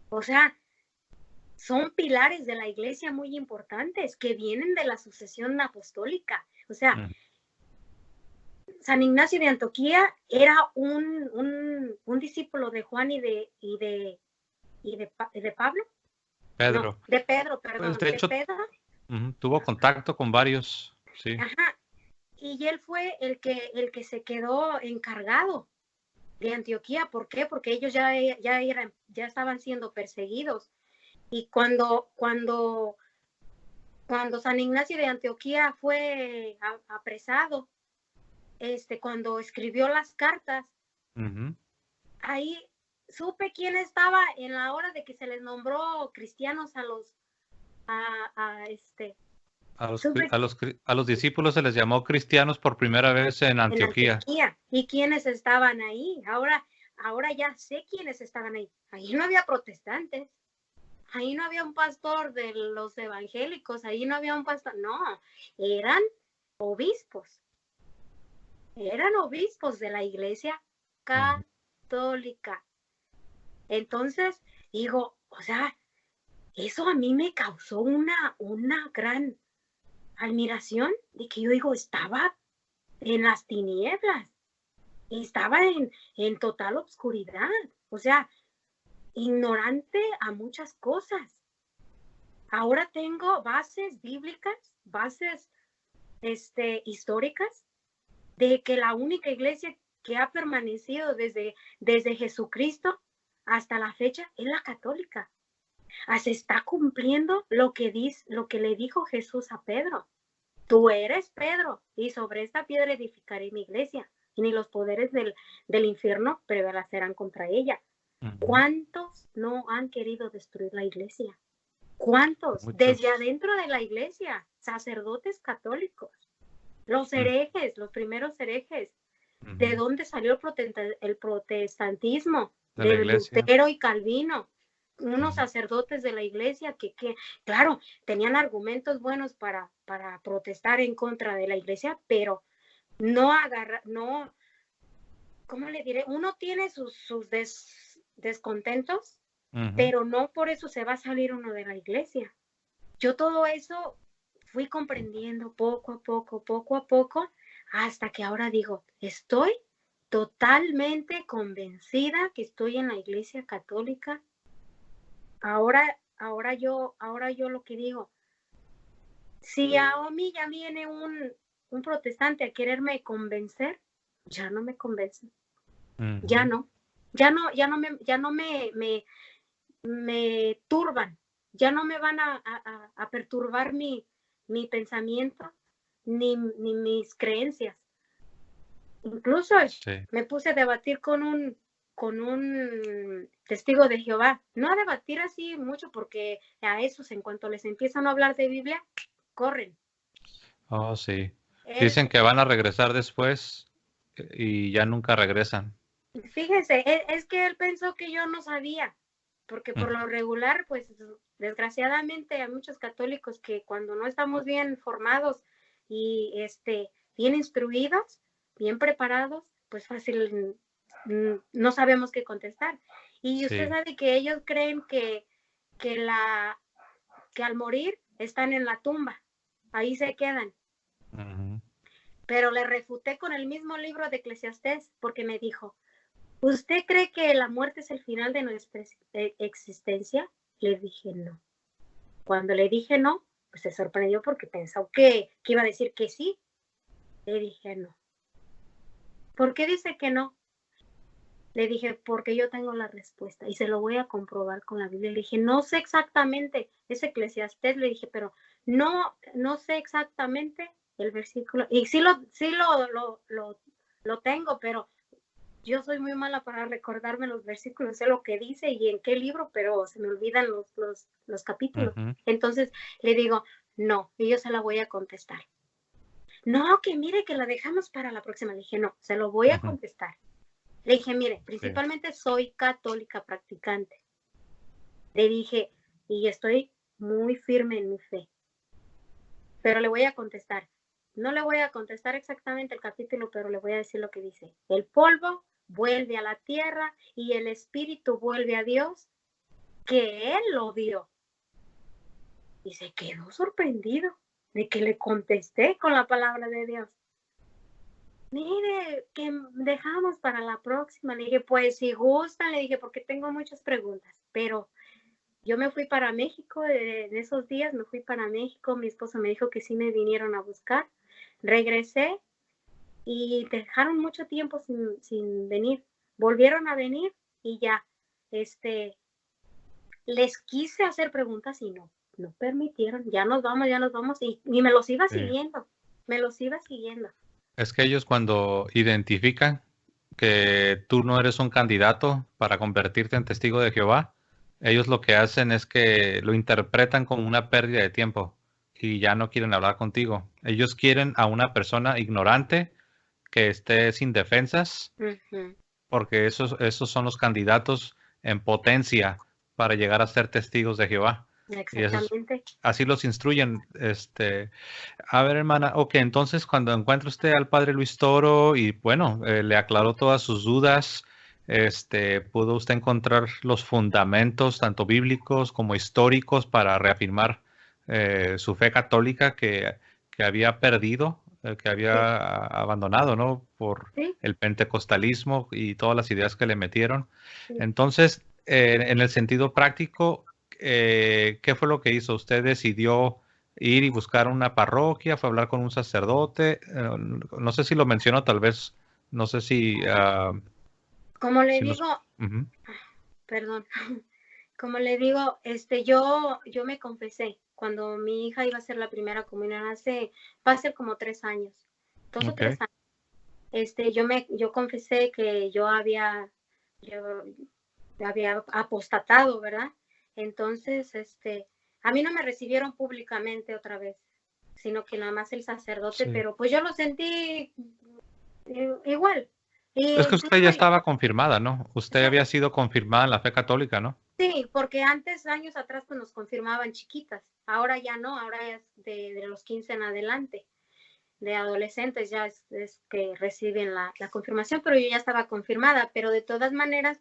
O sea, son pilares de la iglesia muy importantes que vienen de la sucesión apostólica. O sea, San Ignacio de Antioquía era un discípulo de Juan y de Pablo. Pedro. No, de Pedro, perdón. Pues de hecho, Pedro. Tuvo contacto con varios, sí. Ajá. Y él fue el que se quedó encargado de Antioquía. ¿Por qué? Porque ellos ya estaban siendo perseguidos. Y cuando San Ignacio de Antioquía fue apresado, cuando escribió las cartas, ahí supe quién estaba en la hora de que se les nombró cristianos a A los discípulos se les llamó cristianos por primera vez en En Antioquía. Antioquía. ¿Y quiénes estaban ahí? Ahora ya sé quiénes estaban ahí. Ahí no había protestantes. Ahí no había un pastor de los evangélicos. Ahí no había un pastor. No, eran obispos. Eran obispos de la iglesia católica. Entonces, digo, o sea, eso a mí me causó una gran admiración de que yo digo, estaba en las tinieblas, estaba en total oscuridad, o sea, ignorante a muchas cosas. Ahora tengo bases bíblicas, bases históricas, de que la única iglesia que ha permanecido desde Jesucristo hasta la fecha es la católica. Se está cumpliendo lo que le dijo Jesús a Pedro. Tú eres Pedro, y sobre esta piedra edificaré mi iglesia, y ni los poderes del infierno prevalecerán contra ella. ¿Cuántos no han querido destruir la iglesia? ¿Cuántos? Muchos. Desde adentro de la iglesia, sacerdotes católicos, los herejes, los primeros herejes. ¿De dónde salió el protestantismo? De Lutero y Calvino. Unos sacerdotes de la iglesia que claro, tenían argumentos buenos para protestar en contra de la iglesia, pero ¿cómo le diré? Uno tiene sus descontentos, pero no por eso se va a salir uno de la iglesia. Yo todo eso fui comprendiendo poco a poco, hasta que ahora digo, estoy totalmente convencida que estoy en la iglesia católica. Ahora yo lo que digo, si a mí ya viene un protestante a quererme convencer, ya no me convence. Ya no me turban, ya no me van a perturbar mi pensamiento ni mis creencias. Incluso me puse a debatir con un testigo de Jehová, no a debatir así mucho, porque a esos, en cuanto les empiezan a hablar de Biblia, corren. Oh, sí. Dicen que van a regresar después y ya nunca regresan. Fíjense, es que él pensó que yo no sabía, porque por lo regular, pues desgraciadamente hay muchos católicos que cuando no estamos bien formados y bien instruidos, bien preparados, pues fácil no sabemos qué contestar. Y usted sabe que ellos creen que al morir están en la tumba, ahí se quedan. Pero le refuté con el mismo libro de Eclesiastés, porque me dijo, ¿usted cree que la muerte es el final de nuestra existencia? Le dije no. Cuando le dije no, pues se sorprendió porque pensó que iba a decir que sí. Le dije no. ¿Por qué dice que no? Le dije, porque yo tengo la respuesta y se lo voy a comprobar con la Biblia. Le dije, no sé exactamente, es Eclesiastés, le dije, pero no sé exactamente el versículo. Y sí lo tengo, pero yo soy muy mala para recordarme los versículos, sé lo que dice y en qué libro, pero se me olvidan los capítulos. Entonces le digo, no, y yo se la voy a contestar. No, que mire que la dejamos para la próxima. Le dije, no, se lo voy a contestar. Le dije, mire, principalmente soy católica practicante. Le dije, y estoy muy firme en mi fe. Pero le voy a contestar. No le voy a contestar exactamente el capítulo, pero le voy a decir lo que dice. El polvo vuelve a la tierra y el espíritu vuelve a Dios, que Él lo dio. Y se quedó sorprendido de que le contesté con la palabra de Dios. Mire, que dejamos para la próxima. Le dije, pues si gustan, le dije, porque tengo muchas preguntas. Pero yo me fui para México, en esos días me fui para México. Mi esposo me dijo que sí me vinieron a buscar. Regresé y dejaron mucho tiempo sin venir. Volvieron a venir y ya, les quise hacer preguntas y no permitieron. Ya nos vamos. Y me los iba siguiendo. Es que ellos cuando identifican que tú no eres un candidato para convertirte en testigo de Jehová, ellos lo que hacen es que lo interpretan como una pérdida de tiempo y ya no quieren hablar contigo. Ellos quieren a una persona ignorante que esté sin defensas, porque esos son los candidatos en potencia para llegar a ser testigos de Jehová. Exactamente. Así los instruyen. A ver, hermana, ok, entonces cuando encuentra usted al padre Luis Toro y bueno, le aclaró todas sus dudas, pudo usted encontrar los fundamentos, tanto bíblicos como históricos, para reafirmar su fe católica que había perdido, que había abandonado, ¿no? Por Sí, el pentecostalismo y todas las ideas que le metieron. sí. Entonces, en el sentido práctico, ¿qué fue lo que hizo? ¿Usted decidió ir y buscar una parroquia? ¿Fue a hablar con un sacerdote? No sé si lo mencionó, tal vez, no sé si... Como le si nos... digo, Ujú. perdón, como le digo, yo me confesé cuando mi hija iba a hacer la primera comunión va a ser como 3 años, 2 o 3 Ok, años. Yo confesé que yo había apostatado, ¿verdad? Entonces, a mí no me recibieron públicamente otra vez, sino que nada más el sacerdote, sí. pero pues yo lo sentí igual. Y Es que usted ya incluso, estaba confirmada, ¿no? Usted había sido confirmada en la fe católica, ¿no? sí, porque antes, años atrás, pues nos confirmaban chiquitas. Ahora ya no, ahora es de los 15 en adelante. De adolescentes ya es que reciben la confirmación, pero yo ya estaba confirmada. Pero de todas maneras,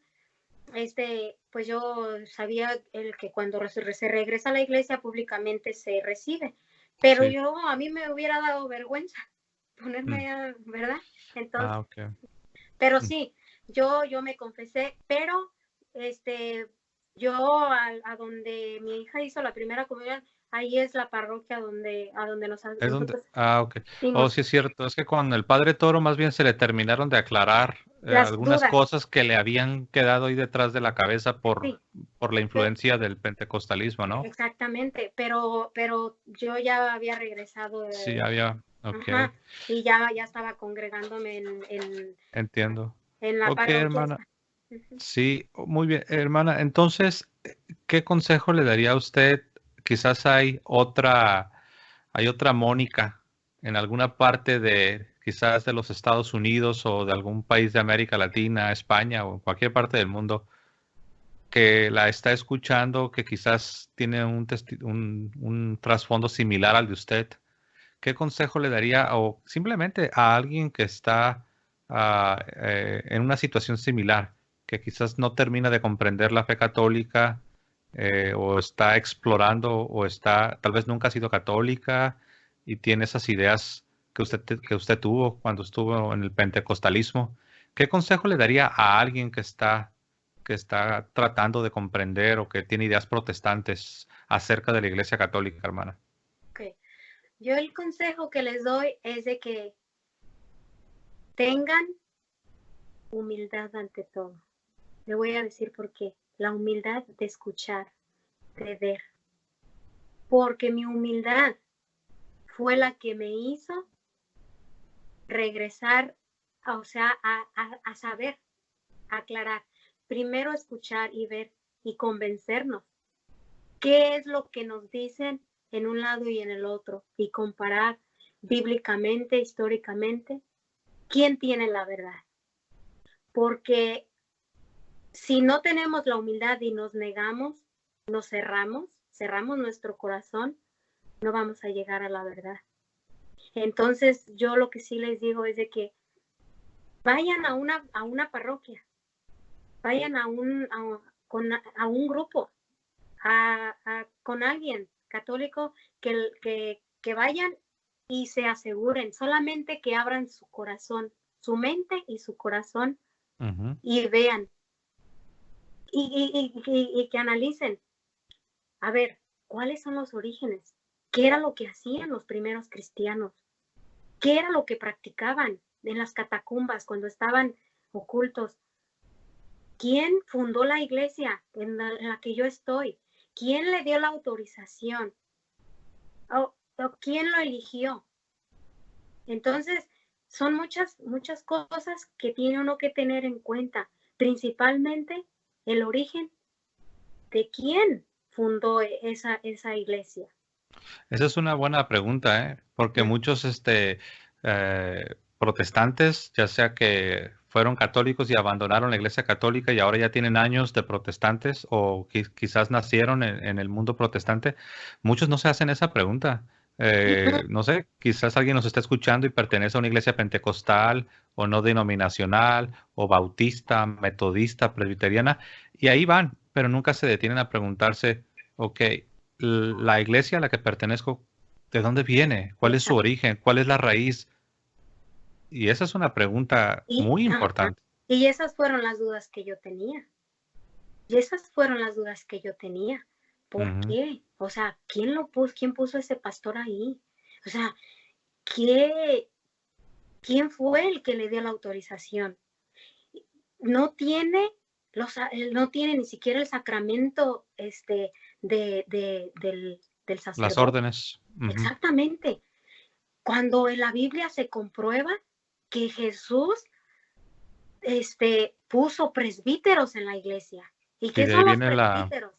pues yo sabía que cuando se regresa a la iglesia públicamente se recibe. Pero Sí. a mí me hubiera dado vergüenza Mm. ponerme, ¿verdad? Entonces, Ah, ok. pero Mm. sí, yo me confesé, pero yo a donde mi hija hizo la primera comunión, ahí es la parroquia a donde Es donde... nosotros Ah, ok. Oh, dimos sí es cierto. Es que con el padre Toro más bien se le terminaron de aclarar las algunas dudas. cosas que le habían quedado ahí detrás de la cabeza Sí, por la pe- influencia del pentecostalismo, ¿no? exactamente, pero yo ya había regresado, Sí, había... Ok, ajá, y ya estaba congregándome entiendo. en la Ok, parroquia hermana. esta. Ujú. Sí, muy bien, hermana. Entonces, ¿qué consejo le daría a usted? Quizás hay otra Mónica en alguna parte quizás de los Estados Unidos o de algún país de América Latina, España o en cualquier parte del mundo que la está escuchando, que quizás tiene un trasfondo similar al de usted. ¿Qué consejo le daría o simplemente a alguien que está en una situación similar, que quizás no termina de comprender la fe católica o está explorando o tal vez nunca ha sido católica y tiene esas ideas que usted tuvo cuando estuvo en el pentecostalismo? ¿Qué consejo le daría a alguien que está tratando de comprender o que tiene ideas protestantes acerca de la Iglesia Católica, hermana? Ok. Yo el consejo que les doy es de que tengan humildad ante todo. Le voy a decir por qué. La humildad de escuchar, de ver. Porque mi humildad fue la que me hizo regresar, o sea, a saber, a aclarar. Primero escuchar y ver y convencernos. ¿Qué es lo que nos dicen en un lado y en el otro? Y comparar bíblicamente, históricamente, quién tiene la verdad. Porque si no tenemos la humildad y nos negamos, nos cerramos nuestro corazón, no vamos a llegar a la verdad. Entonces, yo lo que sí les digo es de que vayan a una parroquia, vayan a un grupo, con alguien católico que vayan y se aseguren, solamente que abran su corazón, su mente y su corazón Ujú. y vean y que analicen, a ver, ¿cuáles son los orígenes? ¿Qué era lo que hacían los primeros cristianos? ¿Qué era lo que practicaban en las catacumbas cuando estaban ocultos? ¿Quién fundó la iglesia en la que yo estoy? ¿Quién le dio la autorización? ¿O quién lo eligió? Entonces, son muchas cosas que tiene uno que tener en cuenta, principalmente el origen de quién fundó esa iglesia. Esa es una buena pregunta, ¿eh? Porque Mm, muchos protestantes, ya sea que fueron católicos y abandonaron la iglesia católica y ahora ya tienen años de protestantes o quizás nacieron en el mundo protestante, muchos no se hacen esa pregunta. mm, No sé, quizás alguien nos está escuchando y pertenece a una iglesia pentecostal o no denominacional o bautista, metodista, presbiteriana, y ahí van, pero nunca se detienen a preguntarse, ok, la iglesia a la que pertenezco, ¿de dónde viene? ¿Cuál es su exacto. origen? ¿Cuál es la raíz? Y esa es una pregunta muy Ajá. importante. Y esas fueron las dudas que yo tenía. Y esas fueron las dudas que yo tenía. ¿Por Ujú. qué? O sea, ¿quién lo puso? ¿Quién puso ese pastor ahí? O sea, ¿qué, quién fue el que le dio la autorización? No tiene no tiene ni siquiera el sacramento del Las sacerdote. órdenes. Ujú. Exactamente. Cuando en la Biblia se comprueba que Jesús puso presbíteros en la iglesia. ¿Y Y qué de ahí son los viene la, presbíteros?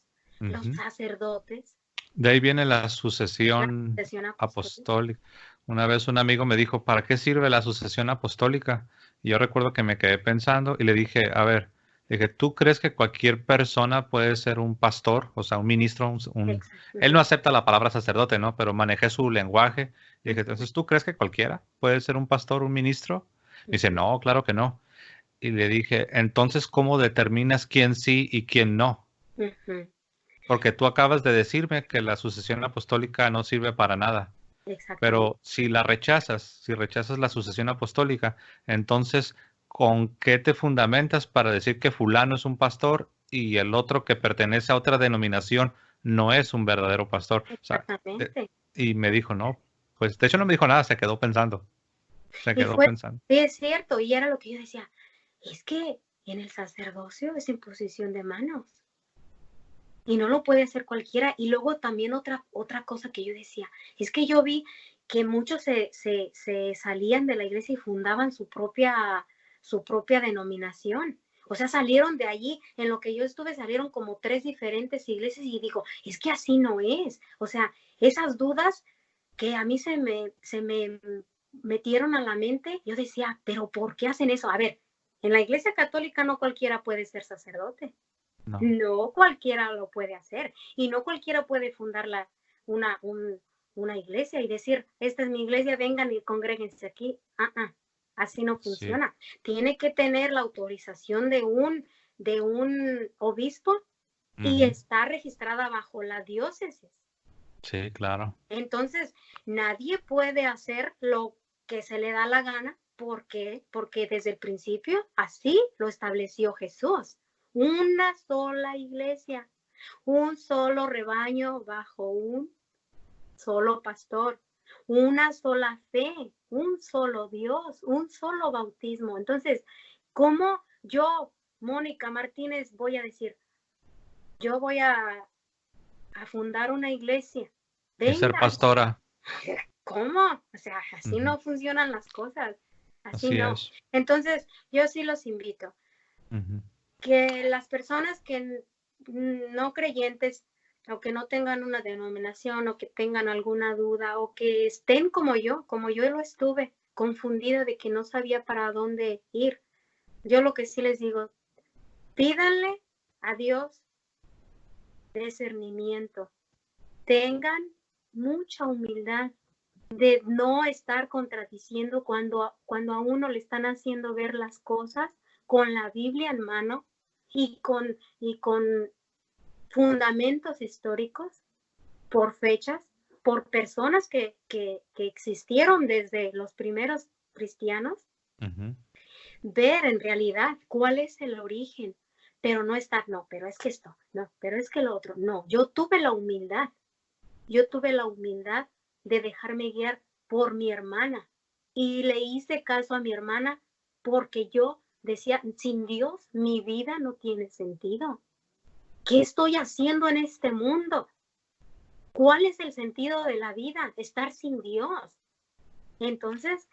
Los ujú, sacerdotes, de ahí viene la la sucesión sucesión apostólica. apostólica. Una vez un amigo me dijo, ¿para qué sirve la sucesión apostólica? Y yo recuerdo que me quedé pensando y le dije, a ver, dije, ¿tú crees que cualquier persona puede ser un pastor, o sea, un ministro? Exacto. Él no acepta la palabra sacerdote, ¿no? Pero manejé su lenguaje. Y dije, Ujú, entonces, ¿tú crees que cualquiera puede ser un pastor, un ministro? Me dice, ujú, no, claro que no. Y le dije, entonces, ¿cómo determinas quién sí y quién no? ujú, Porque tú acabas de decirme que la sucesión apostólica no sirve para nada. exactamente. Pero si la rechazas, si rechazas la sucesión apostólica, entonces, ¿con qué te fundamentas para decir que fulano es un pastor y el otro que pertenece a otra denominación no es un verdadero pastor? O sea, Exactamente. y me dijo, no, pues de hecho no me dijo nada, se quedó pensando, se Y quedó fue, pensando. sí, es cierto, y era lo que yo decía, es que en el sacerdocio es imposición de manos y no lo puede hacer cualquiera. Y luego también otra cosa que yo decía, es que yo vi que muchos se salían de la iglesia y fundaban su propia denominación. O sea, salieron de allí, en lo que yo estuve, salieron como 3 diferentes iglesias y digo, es que así no es. O sea, esas dudas que a mí se me metieron a la mente, yo decía, pero ¿por qué hacen eso? A ver, en la iglesia católica no cualquiera puede ser sacerdote, No, no cualquiera lo puede hacer y no cualquiera puede fundar una, un, una iglesia y decir, esta es mi iglesia, vengan y congréguense aquí. Así no sí, funciona. Tiene que tener la autorización de un obispo y ujú, está registrada bajo la diócesis. sí, claro, Entonces, nadie puede hacer lo que se le da la gana. ¿Por qué? Porque desde el principio así lo estableció Jesús. Una sola iglesia, un solo rebaño bajo un solo pastor, una sola fe, un solo Dios, un solo bautismo. Entonces, ¿cómo yo, Mónica Martínez, voy a decir, yo voy a fundar una iglesia? y ser Venga, pastora, ¿cómo? O sea, así ujú, no funcionan las cosas, así así no. es. Entonces, yo sí los invito, Ujú, que las personas que no creyentes o que no tengan una denominación o que tengan alguna duda o que estén como yo lo estuve, confundida de que no sabía para dónde ir. Yo lo que sí les digo, pídanle a Dios discernimiento, tengan mucha humildad de no estar contradiciendo cuando a uno le están haciendo ver las cosas con la Biblia en mano y con fundamentos históricos, por fechas, por personas que existieron desde los primeros cristianos, ujú, ver en realidad cuál es el origen, pero no estar, no, pero es que esto, no, pero es que lo otro, no, yo tuve la humildad de dejarme guiar por mi hermana y le hice caso a mi hermana porque yo decía, sin Dios mi vida no tiene sentido. ¿Qué estoy haciendo en este mundo? ¿Cuál es el sentido de la vida? Estar sin Dios. Entonces,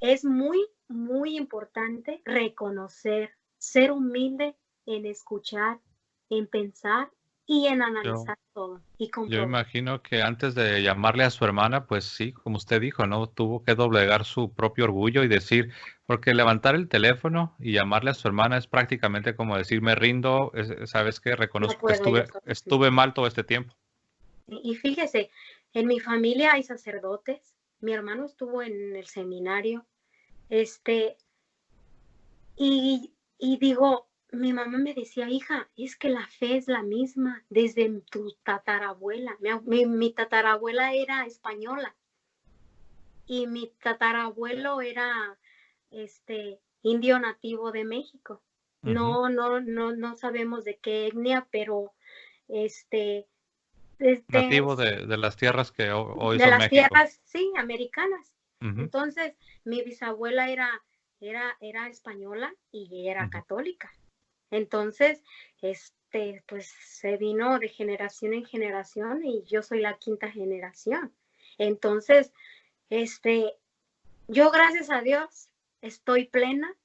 es muy, muy importante reconocer, ser humilde en escuchar, en pensar y en Yo, analizar todo y yo comprobar. imagino que antes de llamarle a su hermana, pues sí, como usted dijo, ¿no? Tuvo que doblegar su propio orgullo y decir, porque levantar el teléfono y llamarle a su hermana es prácticamente como decir, me rindo, sabes que No reconozco que puedo yo solo. estuve mal todo este tiempo. Y fíjese, en mi familia hay sacerdotes, mi hermano estuvo en el seminario, este, y digo, mi mamá me decía, hija, es que la fe es la misma desde tu tatarabuela. Mi tatarabuela era española y mi tatarabuelo era indio nativo de México. Ujú. No sabemos de qué etnia, pero este, desde Nativo de las tierras que hoy de son las México. tierras, sí, americanas. Ujú, Entonces, mi bisabuela era española y era ujú. católica. Entonces, pues se vino de generación en generación y yo soy la quinta generación. Entonces, este, yo gracias a Dios estoy plena.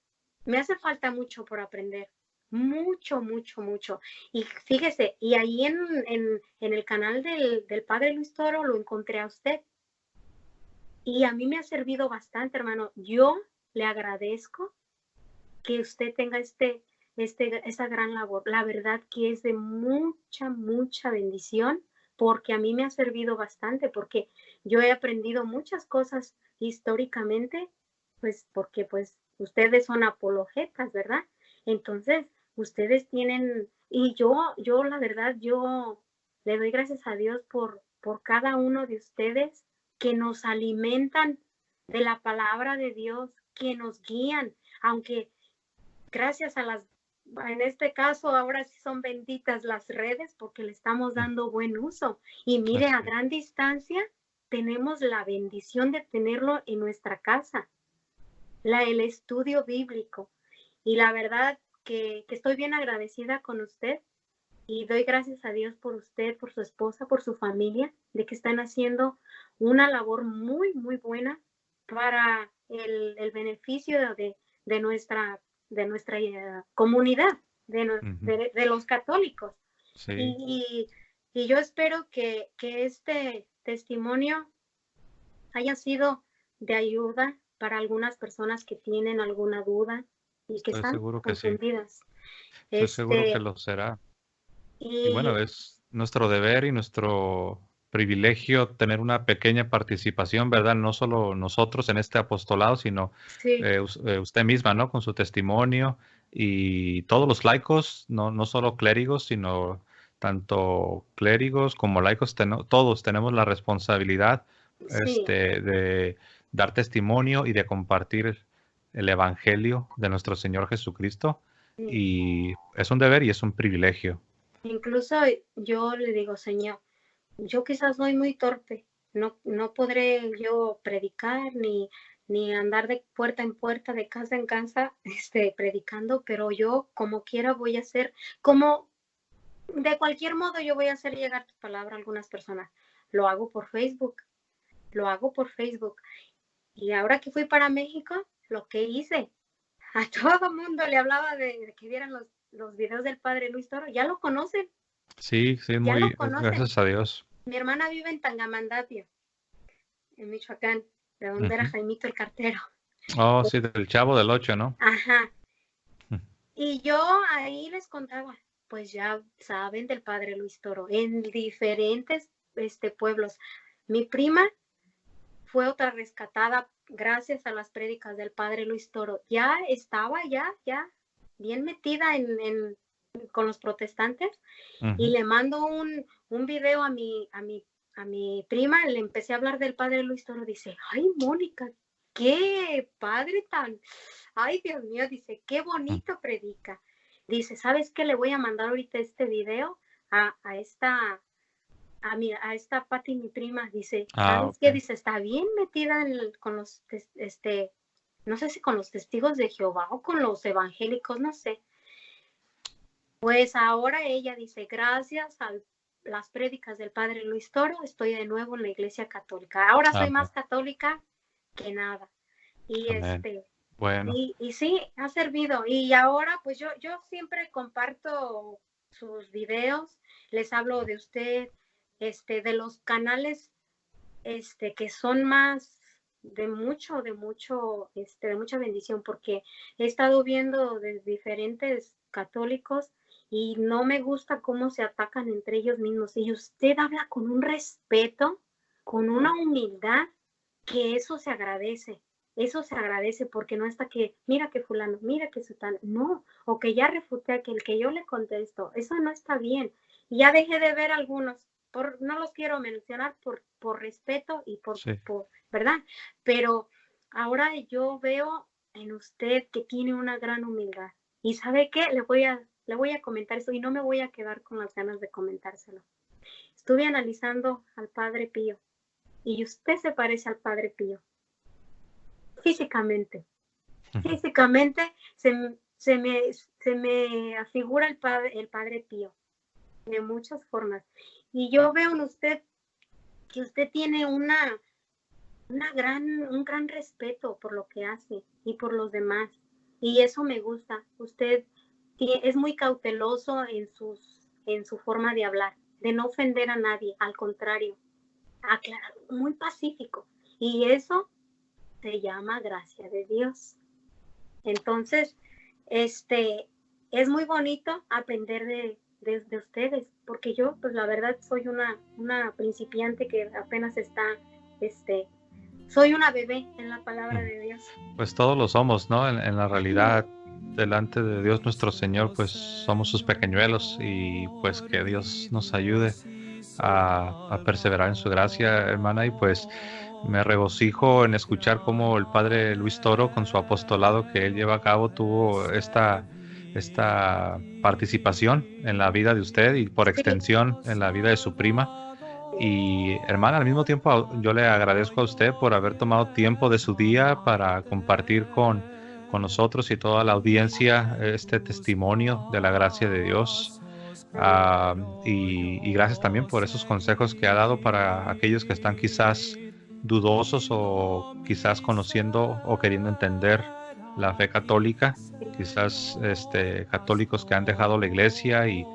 Me hace falta mucho por aprender. Mucho, mucho, mucho. Y fíjese, y ahí en el canal del Padre Luis Toro lo encontré a usted. Y a mí me ha servido bastante, hermano. Yo le agradezco que usted tenga esa gran labor. La verdad que es de mucha, mucha bendición, porque a mí me ha servido bastante, porque yo he aprendido muchas cosas históricamente, pues porque pues ustedes son apologetas, ¿verdad? Entonces, ustedes tienen, y yo la verdad, yo le doy gracias a Dios por cada uno de ustedes que nos alimentan de la palabra de Dios, que nos guían, aunque gracias a en este caso ahora sí son benditas las redes porque le estamos Mm, dando buen uso. Y mire, a así es. gran distancia tenemos la bendición de tenerlo en nuestra casa, el estudio bíblico. Y la verdad que estoy bien agradecida con usted y doy gracias a Dios por usted, por su esposa, por su familia, de que están haciendo una labor muy, muy buena para el beneficio de nuestra, de nuestra comunidad, Ujú. de los católicos. Sí, Y, y yo espero que este testimonio haya sido de ayuda para algunas personas que tienen alguna duda y que estoy están seguro que sí. confundidas. Estoy seguro que Este, lo será. Y y bueno, es nuestro deber y nuestro privilegio tener una pequeña participación, ¿verdad? No solo nosotros en este apostolado, sino sí, usted misma, ¿no? Con su testimonio y todos los laicos, no solo clérigos, sino tanto clérigos como laicos, todos tenemos la responsabilidad, sí, de dar testimonio y de compartir el evangelio de nuestro Señor Jesucristo. sí. Y es un deber y es un privilegio. Incluso yo le digo, Señor, yo quizás soy muy torpe, no podré yo predicar ni andar de puerta en puerta, de casa en casa, predicando, pero yo como quiera voy a hacer, como de cualquier modo yo voy a hacer llegar tu palabra a algunas personas. Lo hago por Facebook, lo hago por Facebook. Y ahora que fui para México, lo que hice, a todo mundo le hablaba de que vieran los videos del padre Luis Toro, ya lo conocen, Sí, sí, ya lo muy, conocen. gracias a Dios. Mi hermana vive en Tangamandapio, en Michoacán, de donde era Ujú. Jaimito el cartero. Oh, sí, del Chavo del Ocho, ¿no? Ajá. Mm. Y yo ahí les contaba, pues ya saben del padre Luis Toro, en diferentes pueblos. Mi prima fue otra rescatada gracias a las prédicas del padre Luis Toro. Ya estaba, ya bien metida con los protestantes y Ujú. le mando un video a mi prima, le empecé a hablar del padre Luis Toro, dice, ay, Mónica, qué padre tan, ay, Dios mío, dice, qué Mm. bonito predica. Dice, ¿sabes qué? Le voy a mandar ahorita este video a esta Pati, mi prima, dice, Ah, ¿sabes qué? ok. Dice, está bien metida con no sé si con los testigos de Jehová o con los evangélicos, no sé. Pues ahora ella dice, gracias a las prédicas del padre Luis Toro, estoy de nuevo en la iglesia católica. Ahora soy Amén. más católica que nada. Y Amén. Bueno, y sí, ha servido. Y ahora, pues yo siempre comparto sus videos, les hablo de usted, de los canales, que son más de mucha bendición, porque he estado viendo de diferentes católicos y no me gusta cómo se atacan entre ellos mismos. Y usted habla con un respeto, con una humildad, que eso se agradece. Eso se agradece, porque no está que, mira que fulano, mira que sutano, no, o que ya refuté a aquel, que yo le contesto, eso no está bien. Y ya dejé de ver algunos, no los quiero mencionar por respeto y Sí. por, ¿verdad? Pero ahora yo veo en usted que tiene una gran humildad. ¿Y sabe qué? Le voy a comentar eso y no me voy a quedar con las ganas de comentárselo. Estuve analizando al Padre Pío y usted se parece al Padre Pío. Físicamente se me afigura el Padre Pío de muchas formas. Y yo veo en usted que usted tiene un gran respeto por lo que hace y por los demás. Y eso me gusta. Usted es muy cauteloso en su forma de hablar, de no ofender a nadie, al contrario, muy pacífico. Y eso se llama gracia de Dios. Entonces, es muy bonito aprender de ustedes, porque yo, pues la verdad, soy una principiante que apenas está, soy una bebé en la palabra de Dios. Pues todos lo somos, ¿no? En la realidad, delante de Dios nuestro Señor, pues somos sus pequeñuelos, y pues que Dios nos ayude a perseverar en su gracia, hermana. Y pues me regocijo en escuchar cómo el padre Luis Toro, con su apostolado que él lleva a cabo, tuvo esta participación en la vida de usted y por extensión en la vida de su prima. Y hermana, al mismo tiempo yo le agradezco a usted por haber tomado tiempo de su día para compartir con nosotros y toda la audiencia este testimonio de la gracia de Dios. Y gracias también por esos consejos que ha dado para aquellos que están quizás dudosos o quizás conociendo o queriendo entender la fe católica, quizás católicos que han dejado la iglesia y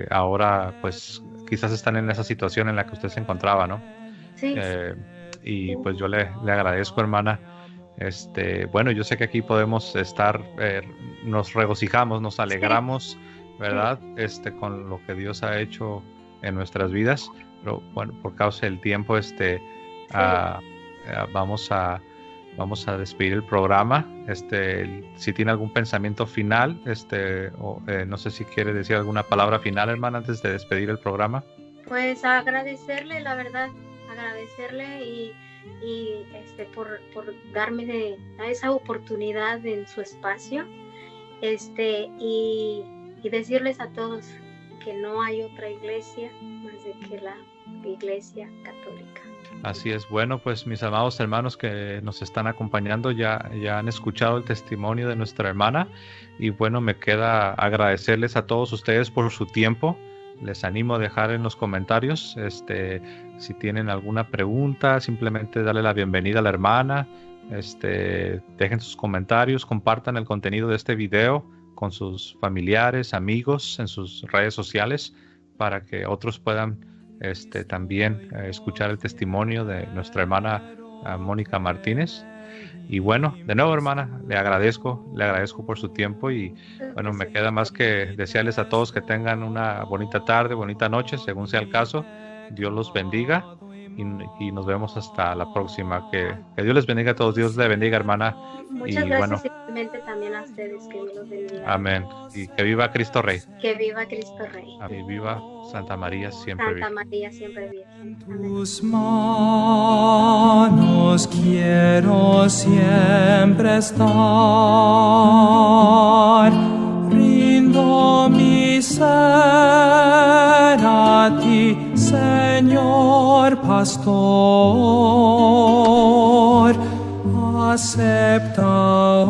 ahora pues quizás están en esa situación en la que usted se encontraba, ¿no? Sí. Y pues yo le agradezco, hermana. Bueno, yo sé que aquí podemos estar, nos regocijamos, nos alegramos, ¿verdad? Con lo que Dios ha hecho en nuestras vidas, pero bueno, por causa del tiempo, vamos a despedir el programa. Si tiene algún pensamiento final, no sé si quiere decir alguna palabra final, hermana, antes de despedir el programa. Pues agradecerle, la verdad, agradecerle y por darme esa oportunidad en su espacio, y decirles a todos que no hay otra iglesia más de que la Iglesia Católica. Así es. Bueno, pues mis amados hermanos que nos están acompañando ya han escuchado el testimonio de nuestra hermana, y bueno, me queda agradecerles a todos ustedes por su tiempo. Les animo a dejar en los comentarios si tienen alguna pregunta, simplemente darle la bienvenida a la hermana, dejen sus comentarios, compartan el contenido de este video con sus familiares, amigos, en sus redes sociales, para que otros puedan también escuchar el testimonio de nuestra hermana Mónica Martínez. Y bueno, de nuevo, hermana, le agradezco por su tiempo, y bueno, me queda más que desearles a todos que tengan una bonita tarde, bonita noche, según sea el caso. Dios los bendiga y nos vemos hasta la próxima. Que Dios les bendiga a todos. Dios le bendiga, hermana. Muchas gracias, igualmente también a ustedes, que Dios los bendiga. Amén. Y que viva Cristo Rey. Que viva Cristo Rey. Y viva Santa María siempre Santa Virgen. María siempre Virgen. Tus manos quiero siempre estar, rindo mi ser a ti, Señor Pastor, acepta